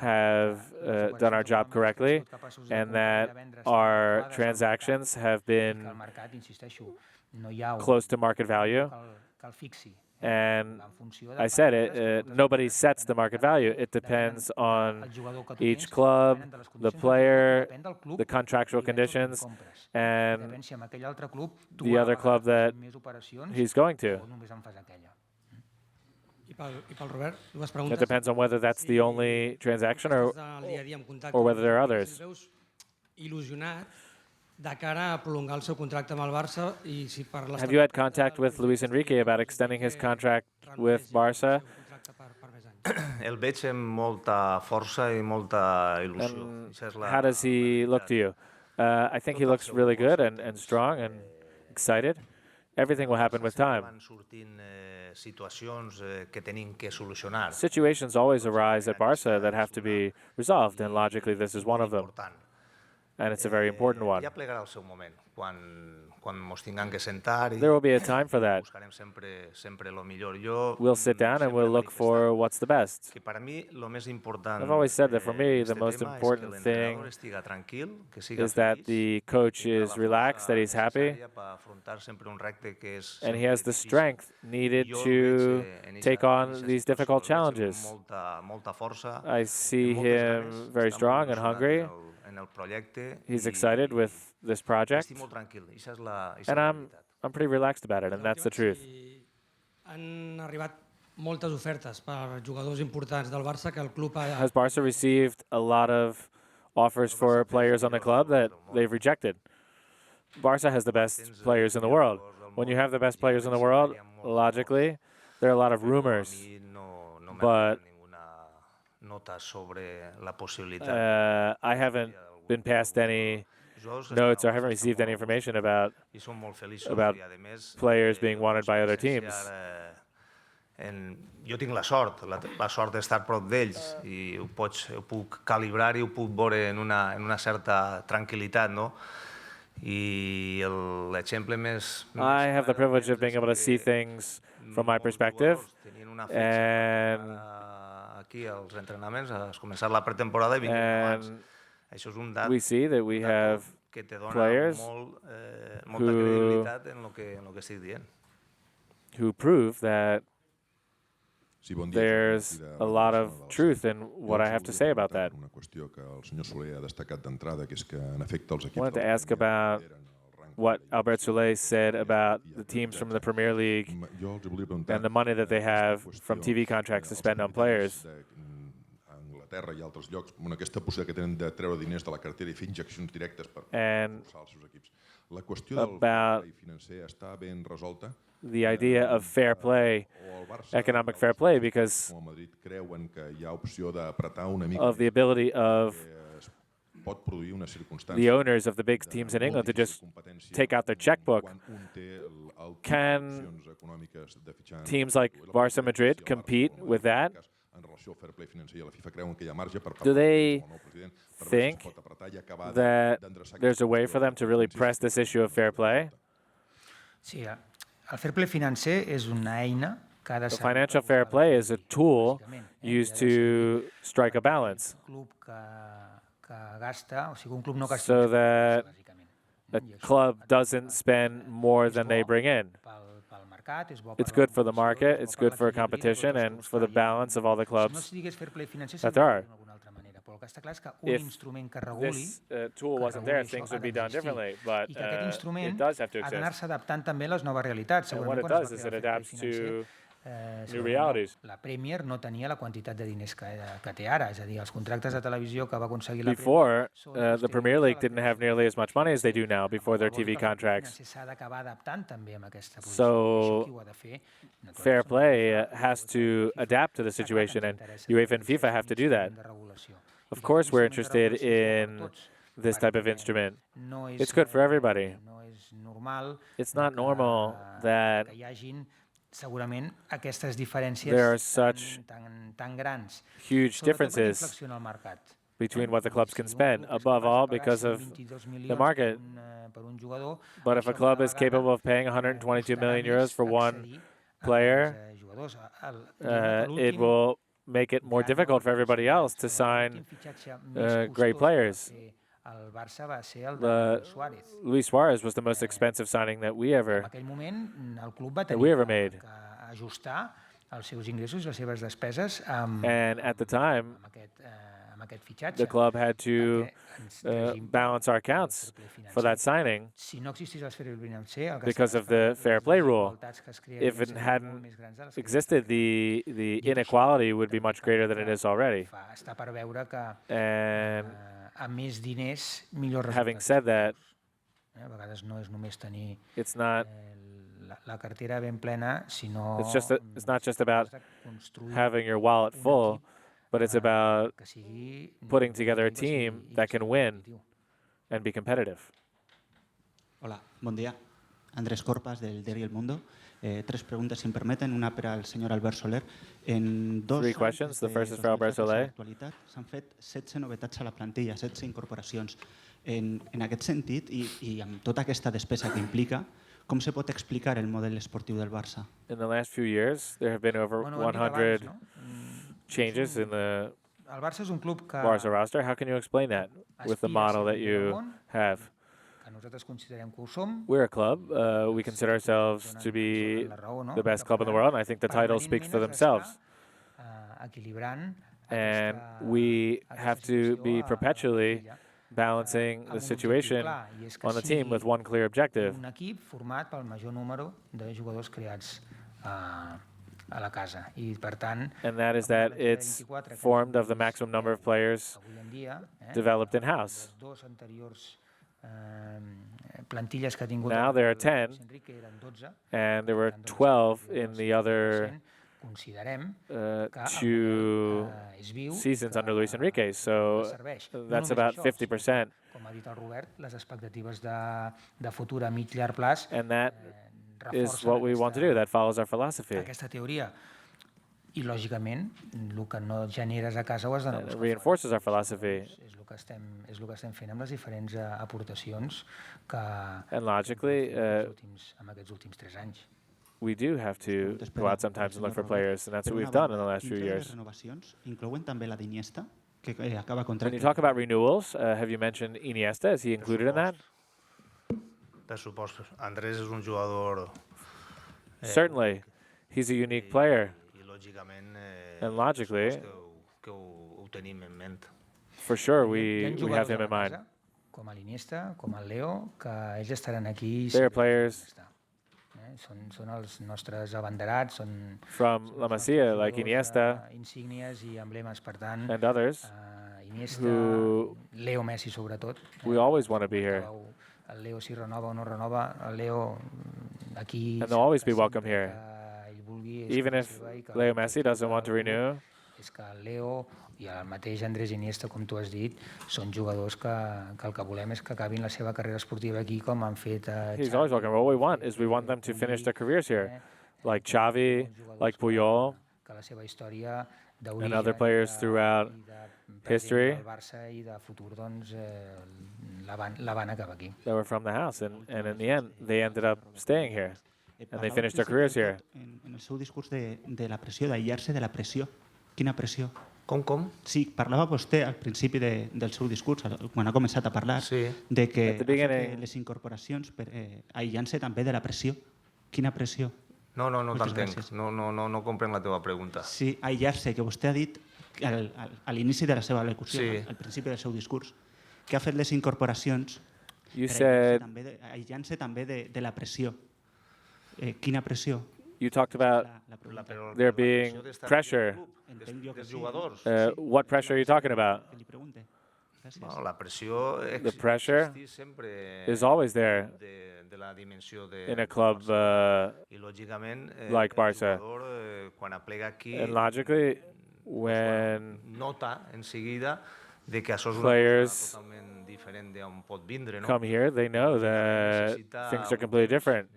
have done our job correctly, and that our transactions have been close to market value. And I said it, nobody sets the market value. It depends on each club, the player, the contractual conditions, and the other club that he's going to. It depends on whether that's the only transaction or whether there are others. Have you had contact with Luis Enrique about extending his contract with Barca? El veig amb molta força i molta il·lusió. How does he look to you? I think he looks really good and strong and excited. Everything will happen with time. Situations always arise at Barca that have to be resolved, and logically this is one of them. And it's a very important one. Ja plegarà el seu moment, quan mos tinguem que sentar i There will be a time for that. buscarem sempre lo millor. We'll sit down and we'll look for what's the best. Que para mi lo més important I've always said that for me, the most important thing is that the coach is relaxed, that he's happy, and he has the strength needed to take on these difficult challenges. I see him very strong and hungry. He's excited with this project, and I'm pretty relaxed about it, and that's the truth. Has Barca received a lot of offers for players on the club that they've rejected? Barca has the best players in the world. When you have the best players in the world, logically, there are a lot of rumors, but I haven't been passed any notes or haven't received any information about players being wanted by other teams. Jo tinc la sort d'estar prop d'ells i ho puc calibrar i ho puc veure en una certa tranquil·litat, no? I l'exemple més... I have the privilege of being able to see things from my perspective, and aquí als entrenaments, a començar la pretemporada i vinguin abans. Això és un dat we see that we have que te dona players molta credibilitat en lo que estic dient. who prove that there's a lot of truth in what I have to say about that. Una qüestió que el senyor Soler ha destacat d'entrada, que és que en efecte els I equips wanted to ask about what Albert Soler said about the teams from the Premier League and the money that they have from TV contracts to spend on players. Anglaterra i altres llocs, aquesta possibilitat que tenen de treure diners de la cartera i fer injeccions directes per impulsar els seus equips. La qüestió del fair play financer està ben resolta? The idea of fair play, economic fair play, because of the ability of the owners of the big teams in England to just take out their checkbook. Can teams like Barca Madrid compete with that? Do they think that there's a way for them to really press this issue of fair play? Sí, el fair play financer és una eina que ha de The ser... financial fair play is a tool used to strike a balance so that the club doesn't spend more than they bring in. It's good for the market, it's good for competition, and for the balance of all the clubs that there are. If this tool wasn't there, things would be done differently, but it does have to exist. And what it does is it adapts to new realities. La Premier no tenia la quantitat de diners que té ara, és a dir, els contractes de televisió que va aconseguir la Before, the Premier League didn't have nearly as much money as they do now before their TV contracts. So, fair play has to adapt to the situation, and UEFA and FIFA have to do that. Of course, we're interested in this type of instrument. It's good for everybody. It's not normal that there are such huge differences between what the clubs can spend, above all because of the market. But if a club is capable of paying 122 million euros for one player, it will make it more difficult for everybody else to sign great players. Luis Suarez was the most expensive signing that we ever made. And at the time, the club had to balance our accounts for that signing because of the fair play rule. If it hadn't existed, the inequality would be much greater than it is already. And having said that, it's not it's not just about having your wallet full, but it's about putting together a team that can win and be competitive. Hola, bon dia. Andrés Corpas, del diari El Mundo. Tres preguntes, si em permeten. Una per al senyor Albert Soler. Three questions. The first is for Albert Soler. S'han fet 16 novetats a la plantilla, 16 incorporacions. En aquest sentit, i amb tota aquesta despesa que implica, com se pot explicar el model esportiu del Barça? In the last few years, there have been over 100 changes in the Barça roster. How can you explain that with the model that you have? We're a club. We consider ourselves to be the best club in the world, and I think the title speaks for themselves. And we have to be perpetually balancing the situation on the team with one clear objective. And that is that it's formed of the maximum number of players developed in-house. Now there are 10, and there were 12 in the other 2 seasons under Luis Enrique, so that's about 50%. And that is what we want to do, that follows our philosophy. I, lògicament, el que no generes a casa ho has d'anar a buscar. Reinforces our philosophy. És el que estem fent amb les diferents aportacions que and logically, en aquests últims 3 anys. We do have to go out sometimes and look for players, and that's what we've done in the last few years. Inclouen també la d'Iniesta, que acaba contracte. When you talk about renewals, have you mentioned Iniesta? Is he included in that? Per supost. Andrés és un jugador... Certainly. He's a unique player. And logically, que ho tenim en ment. for sure, we have him in mind. Com a l'Iniesta, com el Leo, que ells estaran aquí. They are players Són els nostres abanderats, són from La Masia, like Iniesta insígnies i emblemes, per tant, and others Iniesta, who Leo Messi sobretot. we always want to be here. El Leo si renova o no renova, el Leo aquí... And they'll always be welcome here. Ell vulgui, Even if Leo Messi doesn't want to renew, és que el Leo i el mateix Andrés Iniesta, com tu has dit, són jugadors que el que volem és que acabin la seva carrera esportiva aquí, com han fet he's always welcome. All we want is we want them to finish their careers here, like Xavi, like Puyol, que la seva història and other players throughout history del Barça i de futur, doncs, la van acabar aquí. that were from the house, and in the end, they ended up staying here, and they finished their careers here. En el seu discurs de la pressió, d'aïllar-se de la pressió. Quina pressió? Com? Sí, parlava vostè al principi del seu discurs, quan ha començat a parlar, de que les incorporacions aïllant-se també de la pressió. Quina pressió? No t'entenc. No comprenc la teva pregunta. Sí, aïllar-se, que vostè ha dit a l'inici de la seva al·locució, al principi del seu discurs, que ha fet les incorporacions aïllant-se també de la pressió. Quina pressió? You talked about there being pressure. What pressure are you talking about? La pressió The pressure is always there in a club like Barca. And logically, when nota en seguida de que això és players totalment diferent d'on pot vindre, no? come here, they know that things are completely different.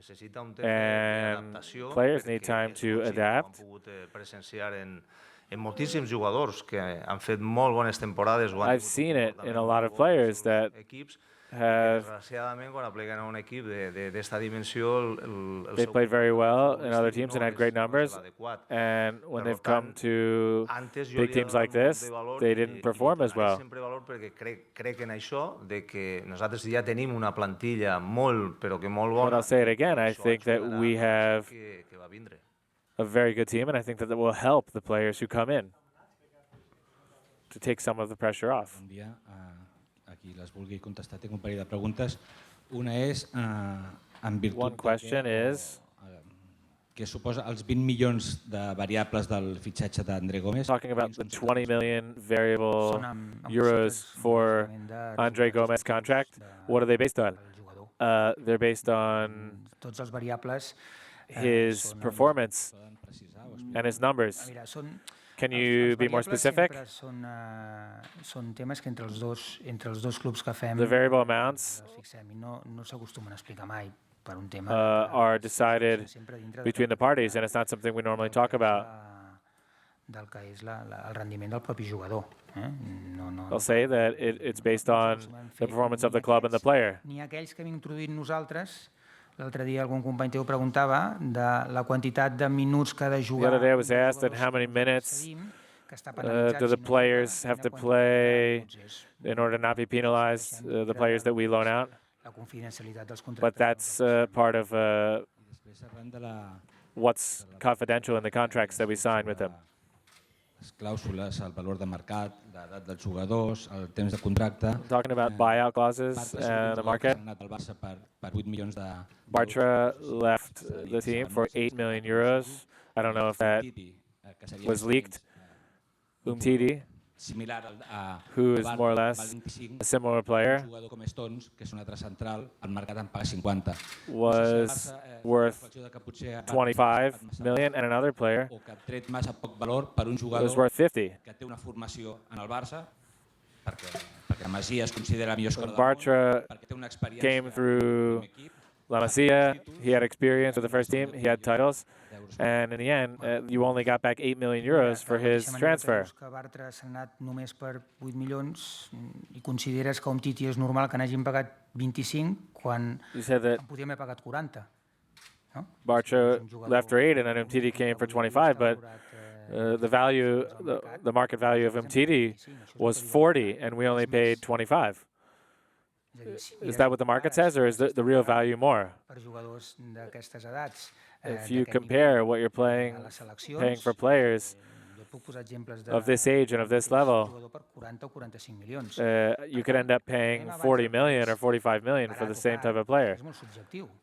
And players need time to adapt. Hem pogut presenciar en moltíssims jugadors que han fet molt bones temporades. I've seen it in a lot of players that have desgraciadament, quan apleguen a un equip d'esta dimensió, they played very well in other teams and had great numbers, and when they've come to big teams like this, they didn't perform as well. Sempre valor perquè crec en això, de que nosaltres ja tenim una plantilla molt, però que molt bona. But I'll say it again, I think that we have a very good team, and I think that will help the players who come in to take some of the pressure off. Bon dia. A qui les vulgui contestar, tinc un parell de preguntes. Una és, en virtut One question is, que suposa els 20 milions de variables del fitxatge d'André Gómez. Talking about the 20 million variable euros for André Gómez contract, what are they based on? They're based on tots els variables his performance and his numbers. Can you be more specific? Són temes que entre els dos clubs que fem The variable amounts no s'acostumen a explicar mai per un tema are decided between the parties, and it's not something we normally talk about. del que és el rendiment del propi jugador. I'll say that it's based on the performance of the club and the player. N'hi ha aquells que hem introduït nosaltres. L'altre dia algun company teu preguntava de la quantitat de minuts que ha de The jugar. other day I was asked that how many minutes do the players have to play in order to not be penalized, the players that we loan out. But that's part of what's confidential in the contracts that we sign with them. Les clàusules, el valor de mercat, l'edat dels jugadors, el temps de contracte. Talking about buyout clauses and the market. Bartra left the team for 8 million euros. I don't know if that was leaked. Umtiti, who is more or less a similar player, was worth 25 million, and another player was worth 50. When Bartra came through La Masia, he had experience with the first team, he had titles, and in the end, you only got back 8 million euros for his transfer. Que Bartra s'ha anat només per 8 milions i consideres que Umtiti és normal que n'hagin pagat 25 quan en podíem haver pagat 40. Bartra left for 8 and then Umtiti came for 25, but the market value of Umtiti was 40 and we only paid 25. Is that what the market says, or is the real value more? Per jugadors d'aquestes edats if you compare what you're paying for players of this age and of this level, you could end up paying 40 million or 45 million for the same type of player.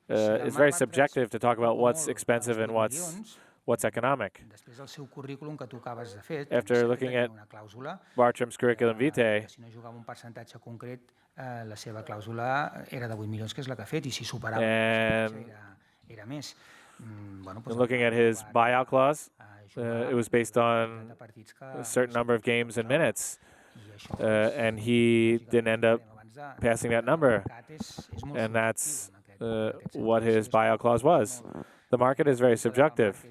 It's very subjective to talk about what's expensive and what's economic. After looking at Bartram's curriculum vitae, la seva clàusula era de 8 milions, que és la que ha fet, i si superava era més. Looking at his buyout clause, it was based on a certain number of games and minutes, and he didn't end up passing that number, and that's what his buyout clause was. The market is very subjective.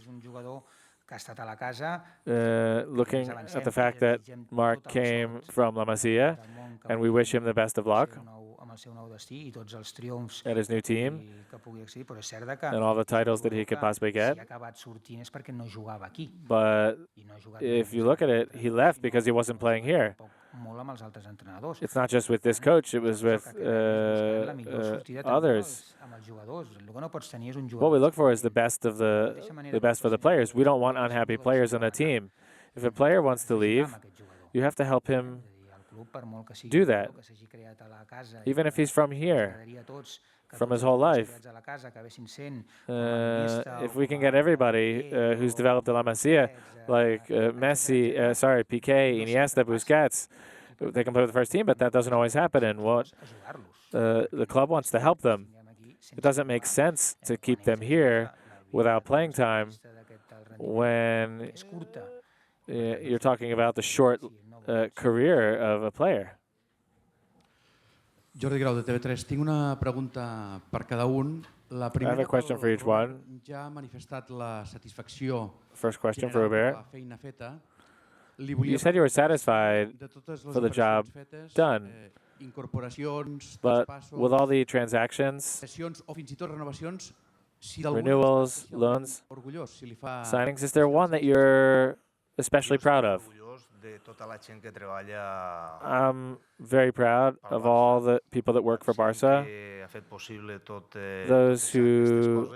Looking at the fact that Marc came from La Masia, and we wish him the best of luck at his new team and all the titles that he could possibly get. But if you look at it, he left because he wasn't playing here. It's not just with this coach, it was with others. What we look for is the best for the players. We don't want unhappy players on a team. If a player wants to leave, you have to help him do that. Even if he's from here, from his whole life. If we can get everybody who's developed at La Masia, like Piqué, Iniesta, Busquets, they can play with the first team, but that doesn't always happen. And what the club wants to help them. It doesn't make sense to keep them here without playing time when you're talking about the short career of a player. Jordi Grau, de TV3. Tinc una pregunta per cada un. La primera, I have a question for each one. Ja ha manifestat la satisfacció First question for Robert. la feina feta. You said you were satisfied for the job done, but with all the transactions, renewals, loans, signings, is there one that you're especially proud of? I'm very proud of all the people that work for Barca, those who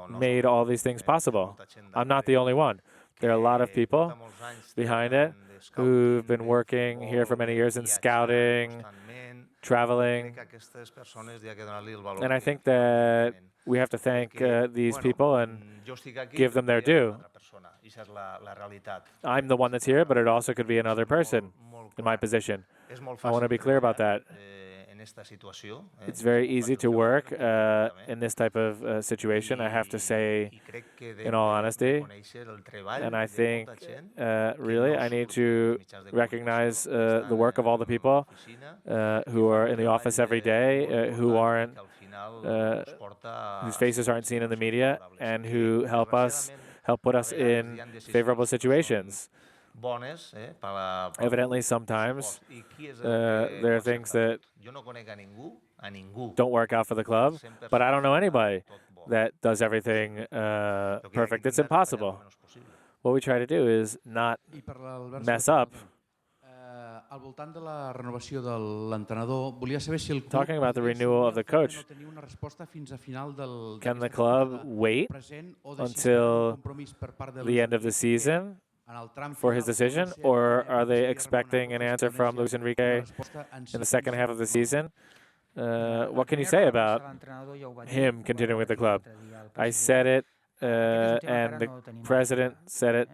made all these things possible. I'm not the only one. There are a lot of people behind it who've been working here for many years in scouting, traveling, and I think that we have to thank these people and give them their due. I'm the one that's here, but it also could be another person in my position. I want to be clear about that. It's very easy to work in this type of situation, I have to say, in all honesty. And I think, really, I need to recognize the work of all the people who are in the office every day, whose faces aren't seen in the media, and who help put us in favorable situations. Evidently, sometimes there are things that don't work out for the club, but I don't know anybody that does everything perfect. It's impossible. What we try to do is not mess up. Talking about the renewal of the coach, can the club wait until the end of the season for his decision, or are they expecting an answer from Luis Enrique in the second half of the season? What can you say about him continuing with the club? I said it, and the president said it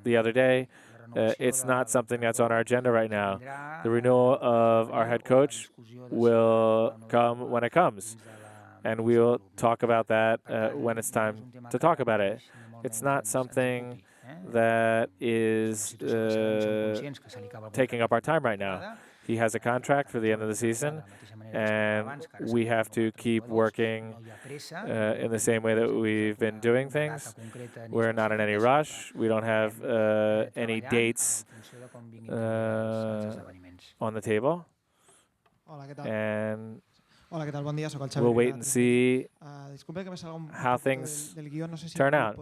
the other day. It's not something that's on our agenda right now. The renewal of our head coach will come when it comes, and we'll talk about that when it's time to talk about it. It's not something that is taking up our time right now. He has a contract for the end of the season, and we have to keep working in the same way that we've been doing things. We're not in any rush. We don't have any dates on the table. And we'll wait and see how things turn out.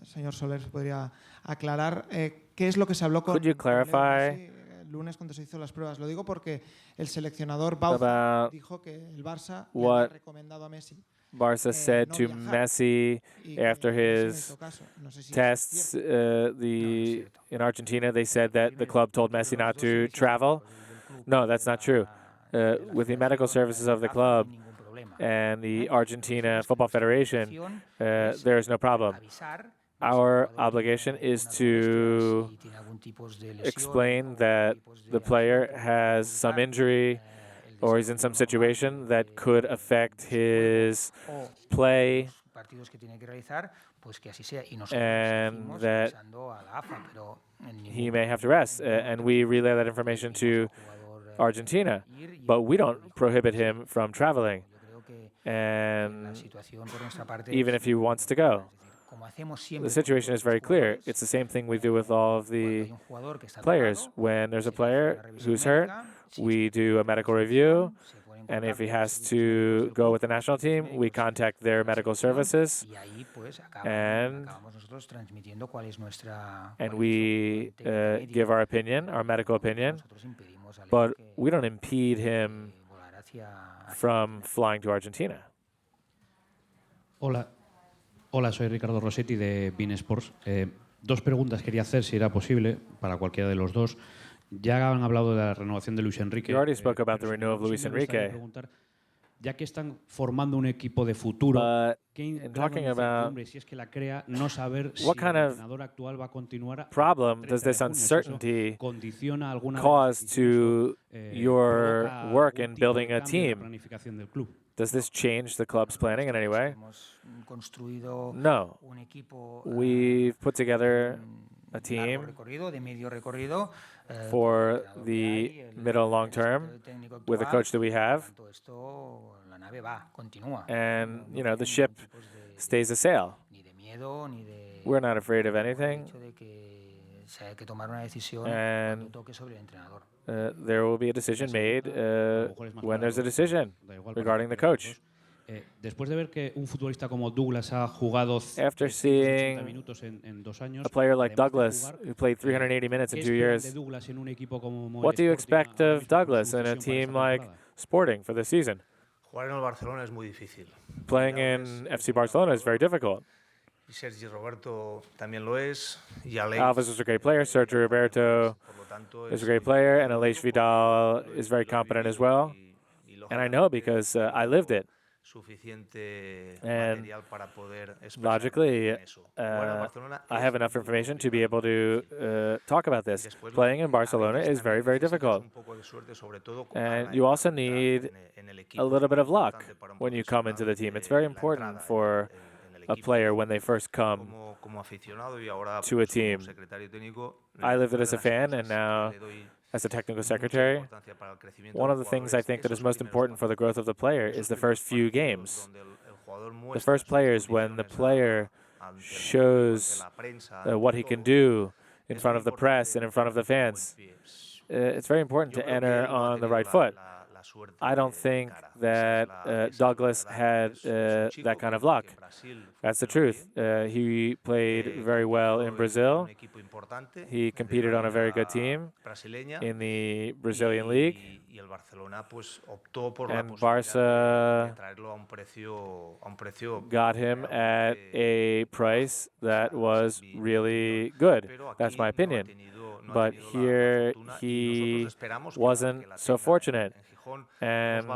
Señor Soler, podría aclarar qué es lo que se habló con Could you clarify el lunes cuando se hizo las pruebas. Lo digo porque el seleccionador Bauza dijo que el Barça le había recomendado a Messi Barca said to Messi after his tests in Argentina, they said that the club told Messi not to travel. No, that's not true. With the medical services of the club and the Argentina Football Federation, there is no problem. Our obligation is to explain that the player has some injury or he's in some situation that could affect his play, and that he may have to rest. And we relay that information to Argentina, but we don't prohibit him from traveling, and even if he wants to go. The situation is very clear. It's the same thing we do with all of the players. When there's a player who's hurt, we do a medical review, and if he has to go with the national team, we contact their medical services, and we give our opinion, our medical opinion, but we don't impede him from flying to Argentina. Hola, soy Ricardo Rossetti de Bein Sports. Dos preguntas quería hacer, si era posible, para cualquiera de los dos. Ya han hablado de la renovación de Luis Enrique. You already spoke about the renewal of Luis Enrique. Ya que están formando un equipo de futuro, ¿qué talking about si es que la crea no saber si what el kind of entrenador actual va a continuar problem does this uncertainty cause to your work in building a team? Does this change the club's planning in any way? No. We've put together a team for the middle and long term with the coach that we have. And, you know, the ship stays a sail. We're not afraid of anything. And there will be a decision made when there's a decision regarding the coach. Después de ver que un futbolista como Douglas ha jugado After seeing minutos en 2 años, a player like Douglas, who played 380 minutes in 2 years, what do you expect of Douglas in a team like Sporting for this season? Jugar en el Barcelona es muy difícil. Playing in FC Barcelona is very difficult. Y Sergi Roberto también lo es. Y Aleix, Alves is a great player. Sergio Roberto is a great player, and Aleix Vidal is very competent as well. And I know because I lived it. And logically, I have enough information to be able to talk about this. Playing in Barcelona is very, very difficult. And you also need a little bit of luck when you come into the team. It's very important for a player when they first come to a team. I lived it as a fan, and now as a technical secretary, one of the things I think that is most important for the growth of the player is the first few games. The first players, when the player shows what he can do in front of the press and in front of the fans, it's very important to enter on the right foot. I don't think that Douglas had that kind of luck. That's the truth. He played very well in Brazil. He competed on a very good team in the Brazilian league. And Barca got him at a price that was really good. That's my opinion. But here he wasn't so fortunate. And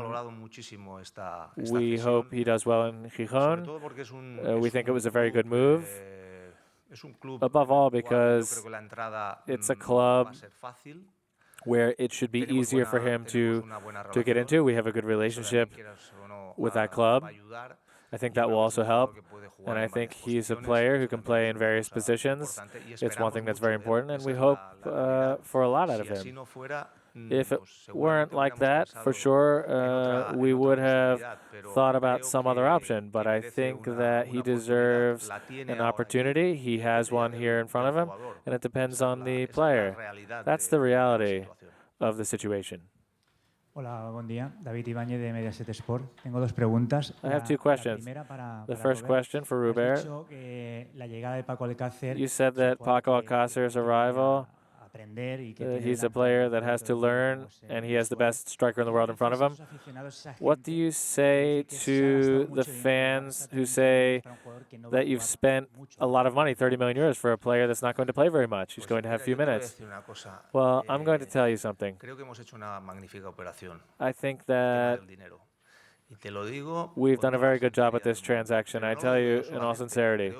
we hope he does well in Gijón. We think it was a very good move. Above all, because it's a club where it should be easier for him to get into. We have a good relationship with that club. I think that will also help. And I think he's a player who can play in various positions. It's one thing that's very important, and we hope for a lot out of him. If it weren't like that, for sure, we would have thought about some other option. But I think that he deserves an opportunity. He has one here in front of him, and it depends on the player. That's the reality of the situation. Hola, buen día. David Ibáñez de Mediaset Sport. Tengo dos preguntas. I have two questions. The first question for Robert. You said that Paco Alcácer's arrival He's a player that has to learn, and he has the best striker in the world in front of him. What do you say to the fans who say that you've spent a lot of money, 30 million euros, for a player that's not going to play very much? He's going to have few minutes. Well, I'm going to tell you something. I think that we've done a very good job with this transaction. I tell you in all sincerity.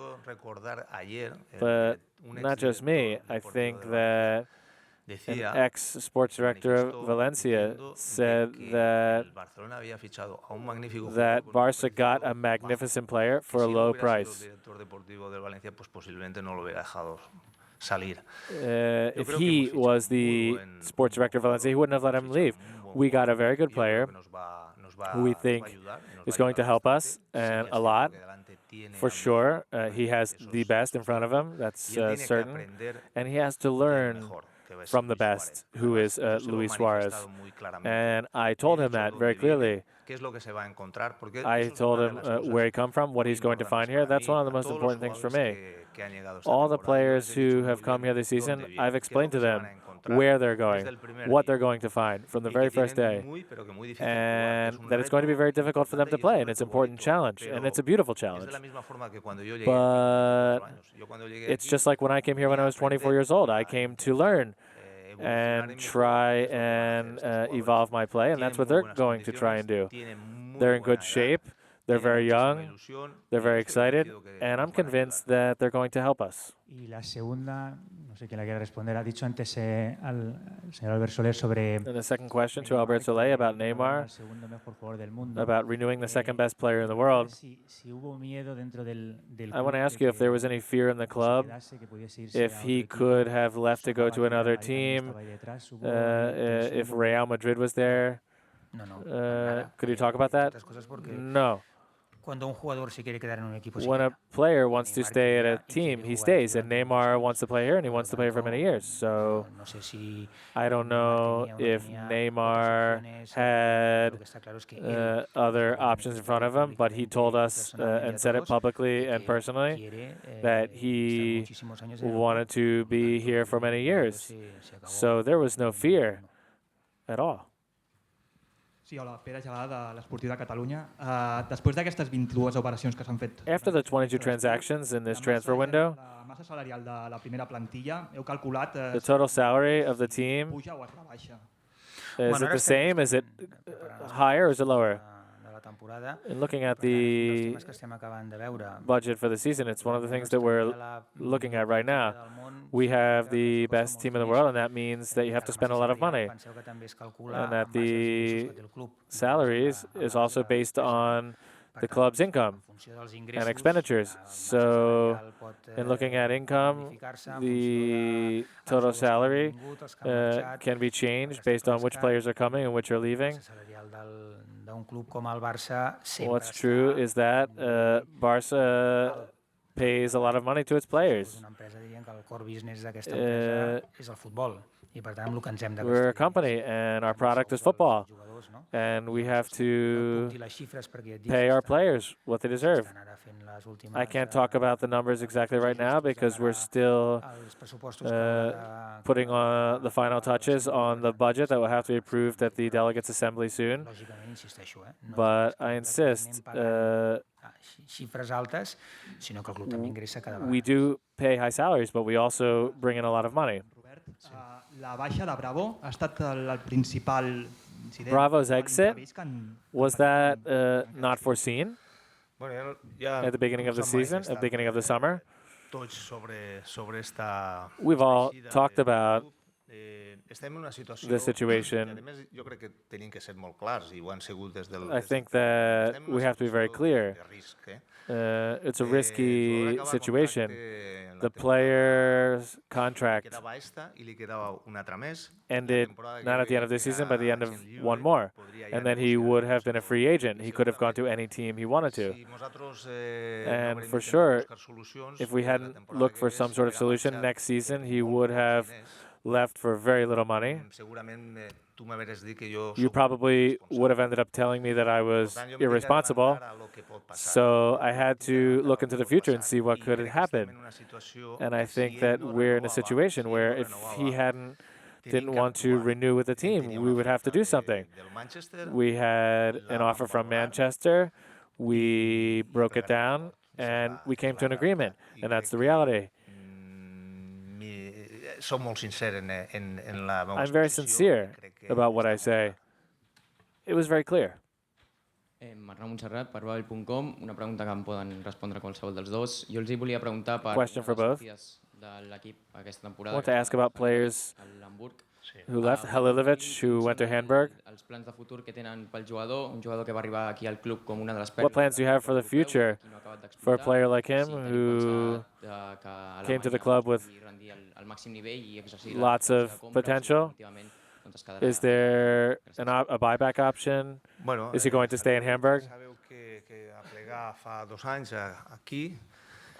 But not just me. I think that an ex-sports director of Valencia said that Barca got a magnificent player for a low price. If he was the sports director of Valencia, he wouldn't have let him leave. We got a very good player who we think is going to help us and a lot. For sure, he has the best in front of him, that's certain. And he has to learn from the best, who is Luis Suarez. And I told him that very clearly. I told him where he come from, what he's going to find here. That's one of the most important things for me. All the players who have come here this season, I've explained to them where they're going, what they're going to find from the very first day, and that it's going to be very difficult for them to play, and it's an important challenge, and it's a beautiful challenge. But it's just like when I came here when I was 24 years old. I came to learn and try and evolve my play, and that's what they're going to try and do. They're in good shape, they're very young, they're very excited, and I'm convinced that they're going to help us. Y la segunda, no sé quién la quiere responder, ha dicho antes el señor Albert Soler sobre... And the second question to Albert Soler about Neymar, about renewing the second best player in the world. I want to ask you if there was any fear in the club, if he could have left to go to another team, if Real Madrid was there. Could you talk about that? No. When a player wants to stay at a team, he stays, and Neymar wants to play here, and he wants to play for many years. So I don't know if Neymar had other options in front of him, but he told us and said it publicly and personally that he wanted to be here for many years. So there was no fear at all. Sí, hola, Pere Gelà de l'Esportiu de Catalunya. Després d'aquestes 22 operacions que s'han fet... After the 22 transactions in this transfer window, la massa salarial de la primera plantilla, heu calculat... the total salary of the team, puja o es rebaixa? is it the same? Is it higher or is it lower? In looking at the budget for the season, it's one of the things that we're looking at right now. We have the best team in the world, and that means that you have to spend a lot of money. And that the salaries is also based on the club's income and expenditures. So in looking at income, the total salary can be changed based on which players are coming and which are leaving. What's true is that Barca pays a lot of money to its players. We're a company, and our product is football. And we have to pay our players what they deserve. I can't talk about the numbers exactly right now because we're still putting on the final touches on the budget that will have to be approved at the Delegates Assembly soon. But I insist, we do pay high salaries, but we also bring in a lot of money. La baixa de Bravo ha estat el principal... Bravo's exit, was that not foreseen at the beginning of the season, at the beginning of the summer? We've all talked about the situation. I think that we have to be very clear. It's a risky situation. The player's contract ended not at the end of this season, but at the end of one more. And then he would have been a free agent. He could have gone to any team he wanted to. And for sure, if we hadn't looked for some sort of solution next season, he would have left for very little money. you probably would have ended up telling me that I was irresponsible. So I had to look into the future and see what could happen. And I think that we're in a situation where if he didn't want to renew with the team, we would have to do something. We had an offer from Manchester, we broke it down, and we came to an agreement, and that's the reality. I'm very sincere about what I say. It was very clear. Arnau Montserrat, per babel.com, una pregunta que em poden respondre qualsevol dels dos. Jo els hi volia preguntar per Question for both. de l'equip aquesta I temporada. want to ask about players who left, Halilovic, who went to Hamburg. Els plans de futur que tenen pel jugador, un jugador que va arribar aquí al club com una de les What plans do you have for the future for a player like him who came to the club with lots of potential? Is there a buyback option? Is he going to stay in Hamburg?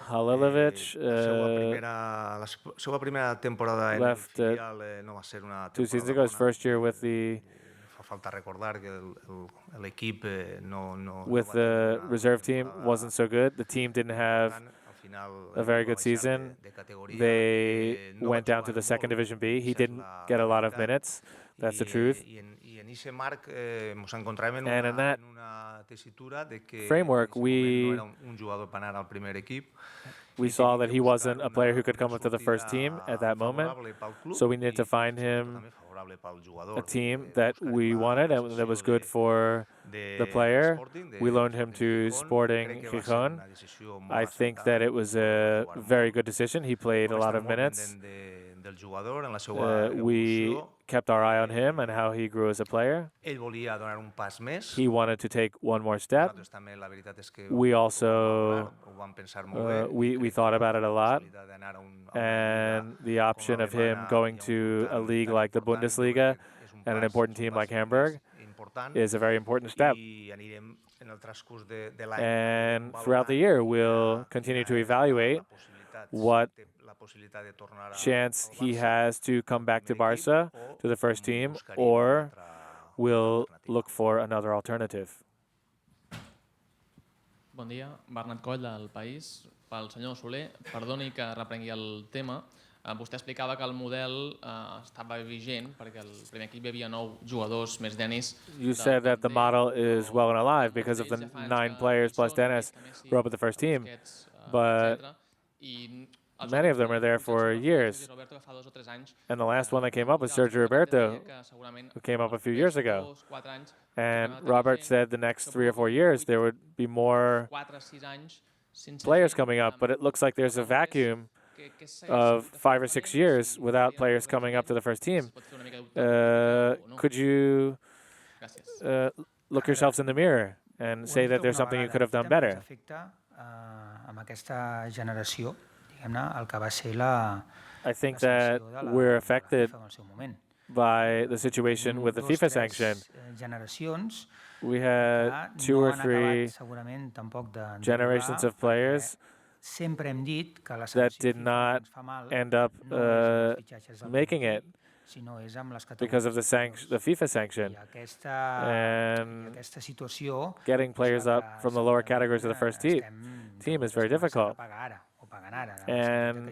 Halilovic left 2 seasons ago, his first year with the reserve team wasn't so good. The team didn't have a very good season. They went down to the second Division B. He didn't get a lot of minutes. That's the truth. And in that framework, we saw that he wasn't a player who could come up to the first team at that moment. So we needed to find him a team that we wanted and that was good for the player. We loaned him to Sporting Gijón. I think that it was a very good decision. He played a lot of minutes. We kept our eye on him and how he grew as a player. He wanted to take one more step. We also we thought about it a lot, and the option of him going to a league like the Bundesliga and an important team like Hamburg is a very important step. And throughout the year, we'll continue to evaluate what chance he has to come back to Barca, to the first team, or we'll look for another alternative. Bon dia, Bernat Coll del País. Pel senyor Soler, perdoni que reprengui el tema. Vostè explicava que el model estava vigent perquè el primer equip hi havia 9 jugadors més Dennis. You said that the model is well and alive because of the 9 players plus Dennis who were up at the first team, but many of them are there for years. And the last one that came up was Sergio Roberto, who came up a few years ago. And Robert said the next 3 or 4 years there would be more players coming up, but it looks like there's a vacuum of 5 or 6 years without players coming up to the first team. Could you look yourselves in the mirror and say that there's something you could have done better? I think that we're affected by the situation with the FIFA sanction. We had 2 or 3 generations of players that did not end up making it because of the FIFA sanction. And getting players up from the lower categories of the first team is very difficult. And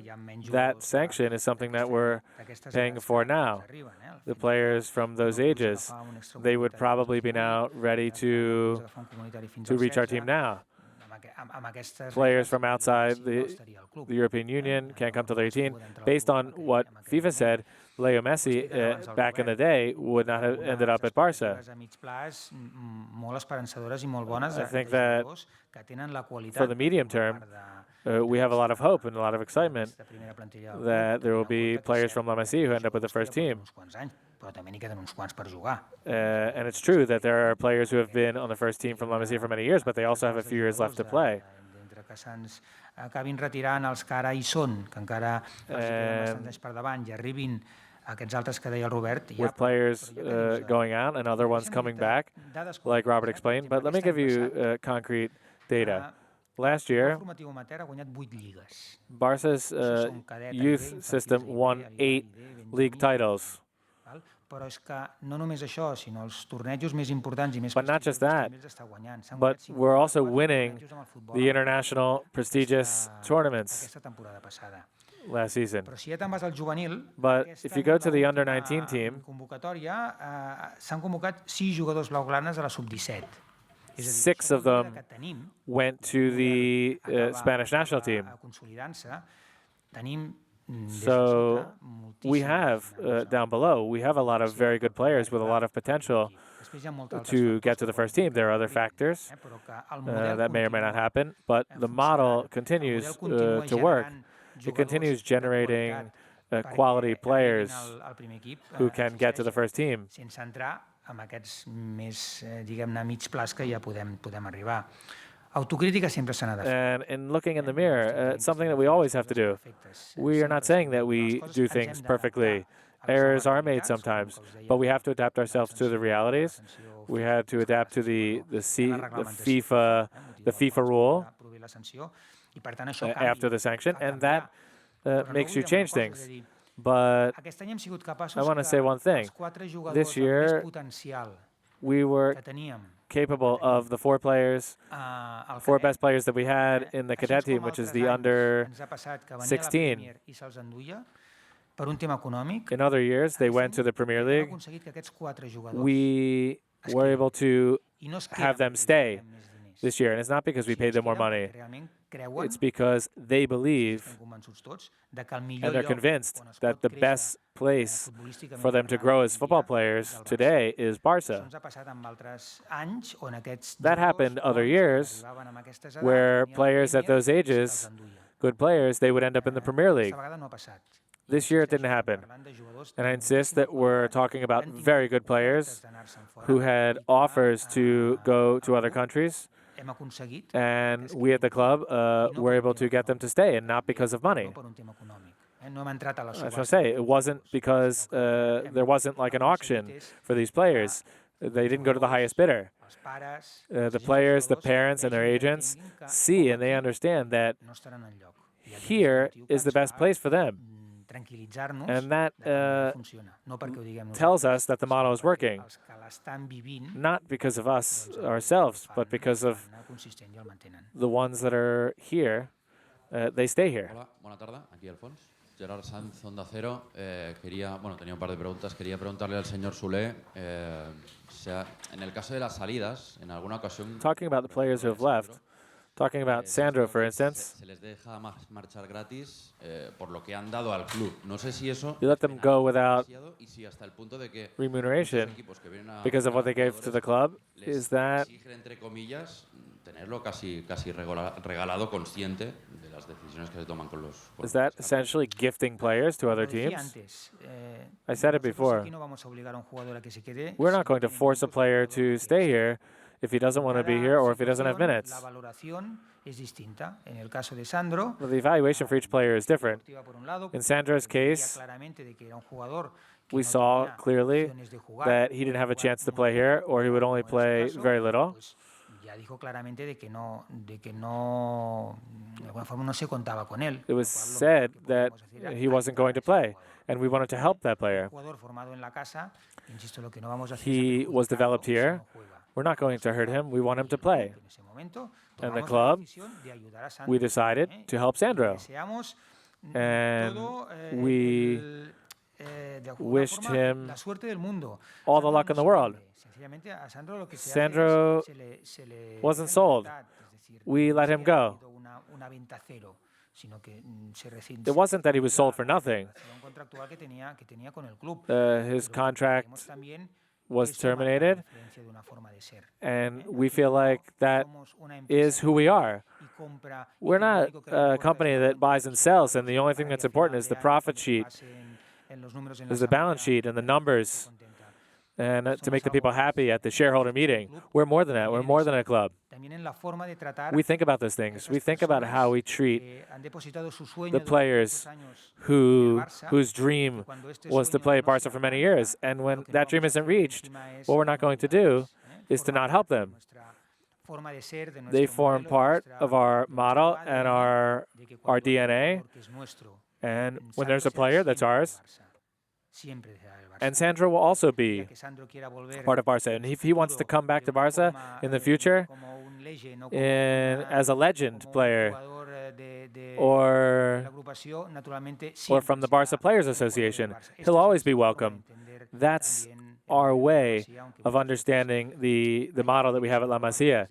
that sanction is something that we're paying for now. The players from those ages, they would probably be now ready to reach our team now. Players from outside the European Union can't come till they're 18. Based on what FIFA said, Leo Messi back in the day would not have ended up at Barca. I think that for the medium term, we have a lot of hope and a lot of excitement that there will be players from La Masia who end up with the first team. And it's true that there are players who have been on the first team from La Masia for many years, but they also have a few years left to play. With players going out and other ones coming back, like Robert explained. But let me give you concrete data. Last year, Barca's youth system won 8 league titles. Però és que no només això, sinó els tornejos més importants i més But not just that, també els està guanyant. S'han but guanyat we're also 54 winning tornejos amb el futbol the international prestigious tournaments aquesta temporada passada. last season. Però si ja te'n vas al juvenil, But aquest if you any go en to the under l'última 19 team, convocatòria s'han convocat 6 jugadors blaugranes a la sub-17. És a dir, 6 of them que tenim went to the Spanish national team. consolidant-se, tenim So we have, down below, we have a lot of very good players with a lot of potential to get to the first team. There are other factors that may or may not happen, but the model continues to work. It continues generating quality players who can get to the first team. Sense entrar en aquests més, diguem-ne, mig plans que ja podem arribar. Autocrítica sempre se n'ha de fer. And in looking in the mirror, it's something that we always have to do. We are not saying that we do things perfectly. Errors are made sometimes, but we have to adapt ourselves to the realities. We had to adapt to the FIFA rule after the sanction, and that makes you change things. But I want to say one thing. This year, we were capable of the four best players that we had in the cadet team, which is the under 16. In other years, they went to the Premier League. We were able to have them stay this year, and it's not because we paid them more money. It's because they believe and they're convinced that the best place for them to grow as football players today is Barca. That happened other years where players at those ages, good players, they would end up in the Premier League. This year it didn't happen. And I insist that we're talking about very good players who had offers to go to other countries. And we at the club were able to get them to stay, and not because of money. I was going to say, it wasn't because there wasn't like an auction for these players. They didn't go to the highest bidder. The players, the parents, and their agents see and they understand that here is the best place for them. And that tells us that the model is working, not because of us ourselves, but because of the ones that are here. They stay here. Hola, buena tarde. Aquí al fons. Gerard Sanz, Onda Cero. Tenía un par de preguntas. Quería preguntarle al señor Soler, en el caso de las salidas, en alguna ocasión... Talking about the players who have left, talking about Sandro, for instance, se les deja marchar gratis por lo que han dado al club. No sé si eso you let them go without y si hasta el punto de que remuneration because of what they gave to the club. Is that exige, entre comillas, tenerlo casi regalado, consciente de las decisiones que se toman con los... Is that essentially gifting players to other teams? I said it before. We're not going to force a player to stay here if he doesn't want to be here or if he doesn't have minutes. The evaluation for each player is different. In Sandro's case, we saw clearly that he didn't have a chance to play here or he would only play very little. It was said that he wasn't going to play, and we wanted to help that player. He was developed here. We're not going to hurt him. We want him to play. And the club, we decided to help Sandro. And we wished him all the luck in the world. Sandro wasn't sold. We let him go. It wasn't that he was sold for nothing. His contract was terminated, and we feel like that is who we are. We're not a company that buys and sells, and the only thing that's important is the profit sheet, is the balance sheet and the numbers, and to make the people happy at the shareholder meeting. We're more than that. We're more than a club. We think about those things. We think about how we treat the players whose dream was to play Barca for many years. And when that dream isn't reached, what we're not going to do is to not help them. They form part of our model and our DNA. And when there's a player that's ours, And Sandro will also be part of Barca. And if he wants to come back to Barca in the future as a legend player or from the Barca Players Association, he'll always be welcome. That's our way of understanding the model that we have at La Masia,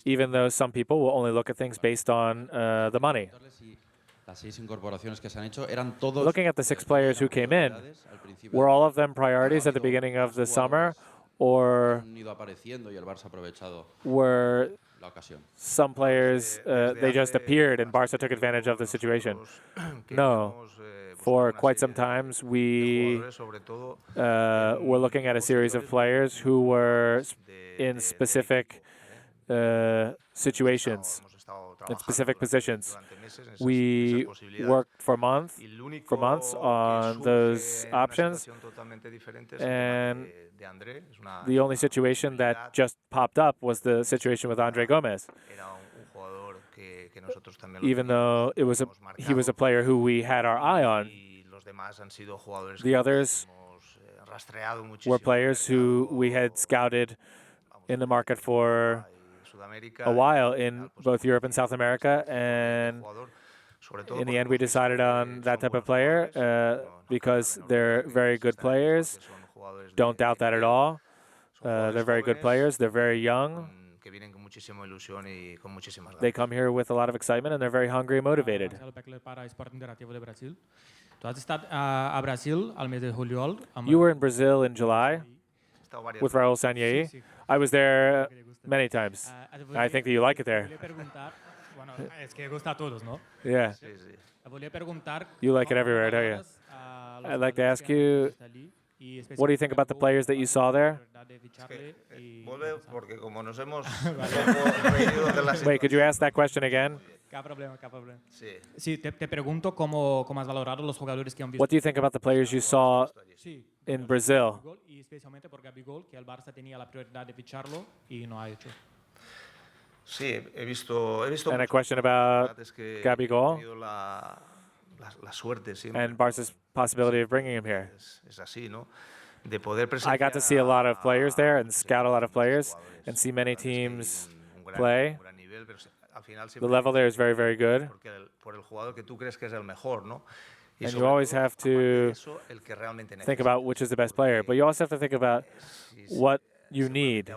even though some people will only look at things based on the money. Looking at the 6 players who came in, were all of them priorities at the beginning of the summer, or were some players, they just appeared and Barca took advantage of the situation? No. For quite some times, we were looking at a series of players who were in specific situations, in specific positions. We worked for months on those options, and the only situation that just popped up was the situation with Andre Gomez. Even though he was a player who we had our eye on, the others were players who we had scouted in the market for a while in both Europe and South America, and in the end we decided on that type of player because they're very good players. Don't doubt that at all. They're very good players. They're very young. They come here with a lot of excitement and they're very hungry and motivated. You were in Brazil in July with Raul Sanllehi. I was there many times. I think that you like it there. Yeah. You like it everywhere, don't you? I'd like to ask you, what do you think about the players that you saw there? Wait, could you ask that question again? What do you think about the players you saw in Brazil? And a question about Gabigol and Barca's possibility of bringing him here. I got to see a lot of players there and scout a lot of players and see many teams play. The level there is very, very good. And you always have to think about which is the best player, but you also have to think about what you need.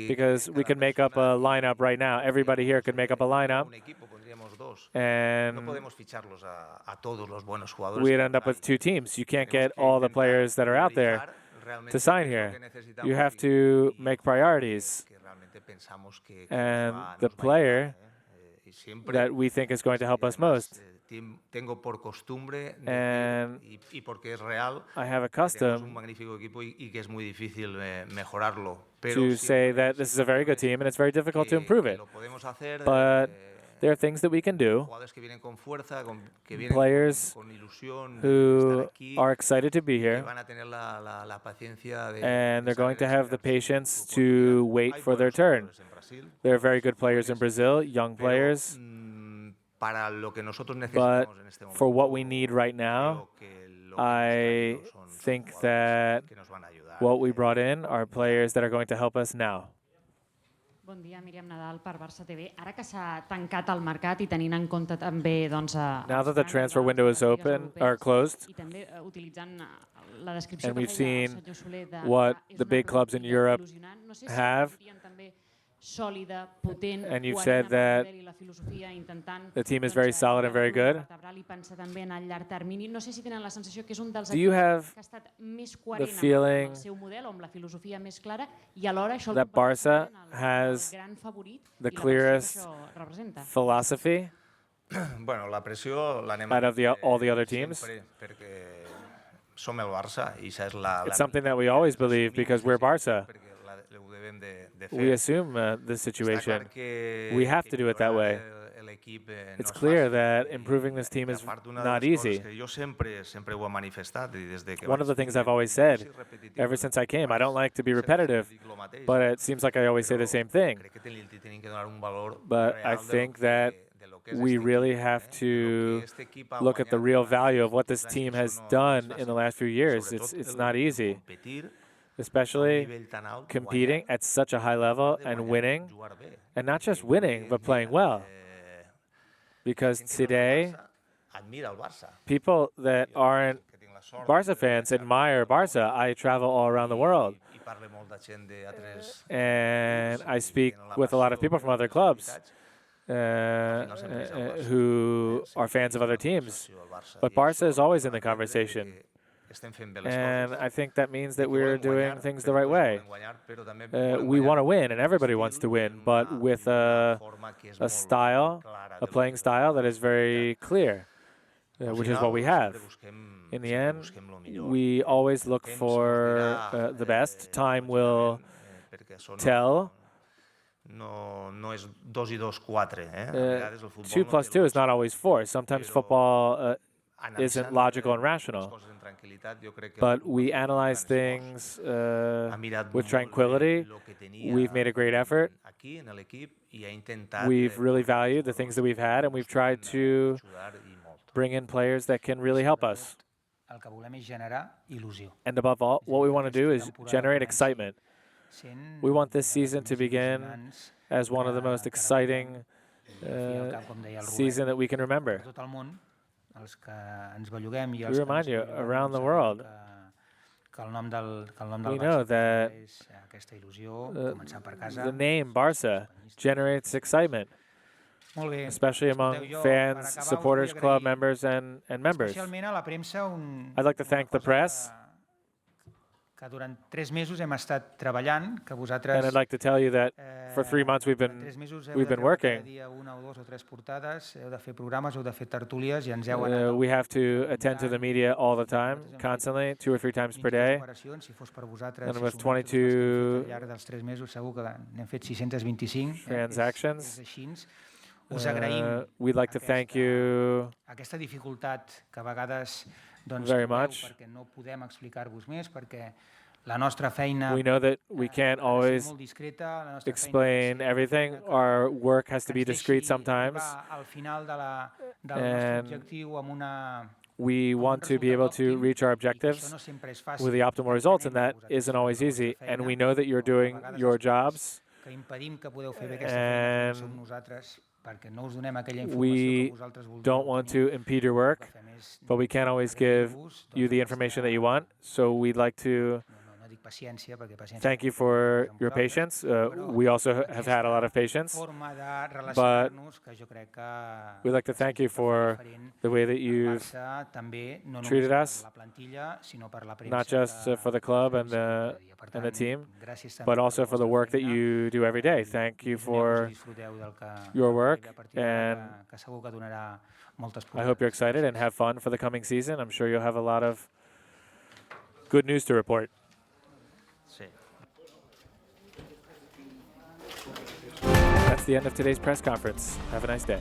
Because we can make up a lineup right now. Everybody here could make up a lineup, and we'd end up with 2 teams. You can't get all the players that are out there to sign here. You have to make priorities. And the player that we think is going to help us most. And I have a custom to say that this is a very good team and it's very difficult to improve it. But there are things that we can do. Players who are excited to be here, and they're going to have the patience to wait for their turn. There are very good players in Brazil, young players. But for what we need right now, I think that what we brought in are players that are going to help us now. Bon dia, Míriam Nadal per Barça TV. Ara que s'ha tancat el mercat I tenint en compte també doncs now that the transfer window is open or closed, I també utilitzant la descripció and que we've feia seen el senyor Soler de what és the una big clubs in Europe no sé si have, podrien també sòlida, potent, and you've coherent said that amb el model I la filosofia, intentant the team is very solid and very good. I pensar també en el llarg termini. No sé si tenen la sensació que és un dels Do you have equips que ha estat més the coherent amb feeling el seu model o amb la filosofia més clara I alhora això el that Barca el has gran favorit the I la pressió que clearest això representa? philosophy Bueno, la pressió l'anem out of all the other teams? perquè som el Barça I això és la... It's something that we always believe because we're Barca. We assume this situation. We have to do it that way. It's clear that improving this team is not easy. One of the things I've always said, ever since I came, I don't like to be repetitive, but it seems like I always say the same thing. But I think that we really have to look at the real value of what this team has done in the last few years. It's not easy, especially competing at such a high level and winning, and not just winning, but playing well. Because today, people that aren't Barca fans admire Barca. I travel all around the world, and I speak with a lot of people from other clubs who are fans of other teams. But Barca is always in the conversation. And I think that means that we're doing things the right way. We want to win, and everybody wants to win, but with a style, a playing style that is very clear, which is what we have. In the end, we always look for the best. Time will tell. 2 plus 2 is not always 4. Sometimes football isn't logical and rational. But we analyze things with tranquility. We've made a great effort. We've really valued the things that we've had, and we've tried to bring in players that can really help us. And above all, what we want to do is generate excitement. We want this season to begin as one of the most exciting seasons that we can remember. We remind you, around the world, we know that the name Barca generates excitement, especially among fans, supporters, club members, and members. I'd like to thank the press. And I'd like to tell you that for 3 months we've been working. We have to attend to the media all the time, constantly, 2 or 3 times per day. And with 22 transactions, we'd like to thank you very much. We know that we can't always explain everything. Our work has to be discreet sometimes. And we want to be able to reach our objectives with the optimal results, and that isn't always easy. And we know that you're doing your jobs. And we don't want to impede your work, but we can't always give you the information that you want. So we'd like to thank you for your patience. We also have had a lot of patience, but we'd like to thank you for the way that you've treated us, not just for the club and the team, but also for the work that you do every day. Thank you for your work, and I hope you're excited and have fun for the coming season. I'm sure you'll have a lot of good news to report. That's the end of today's press conference. Have a nice day.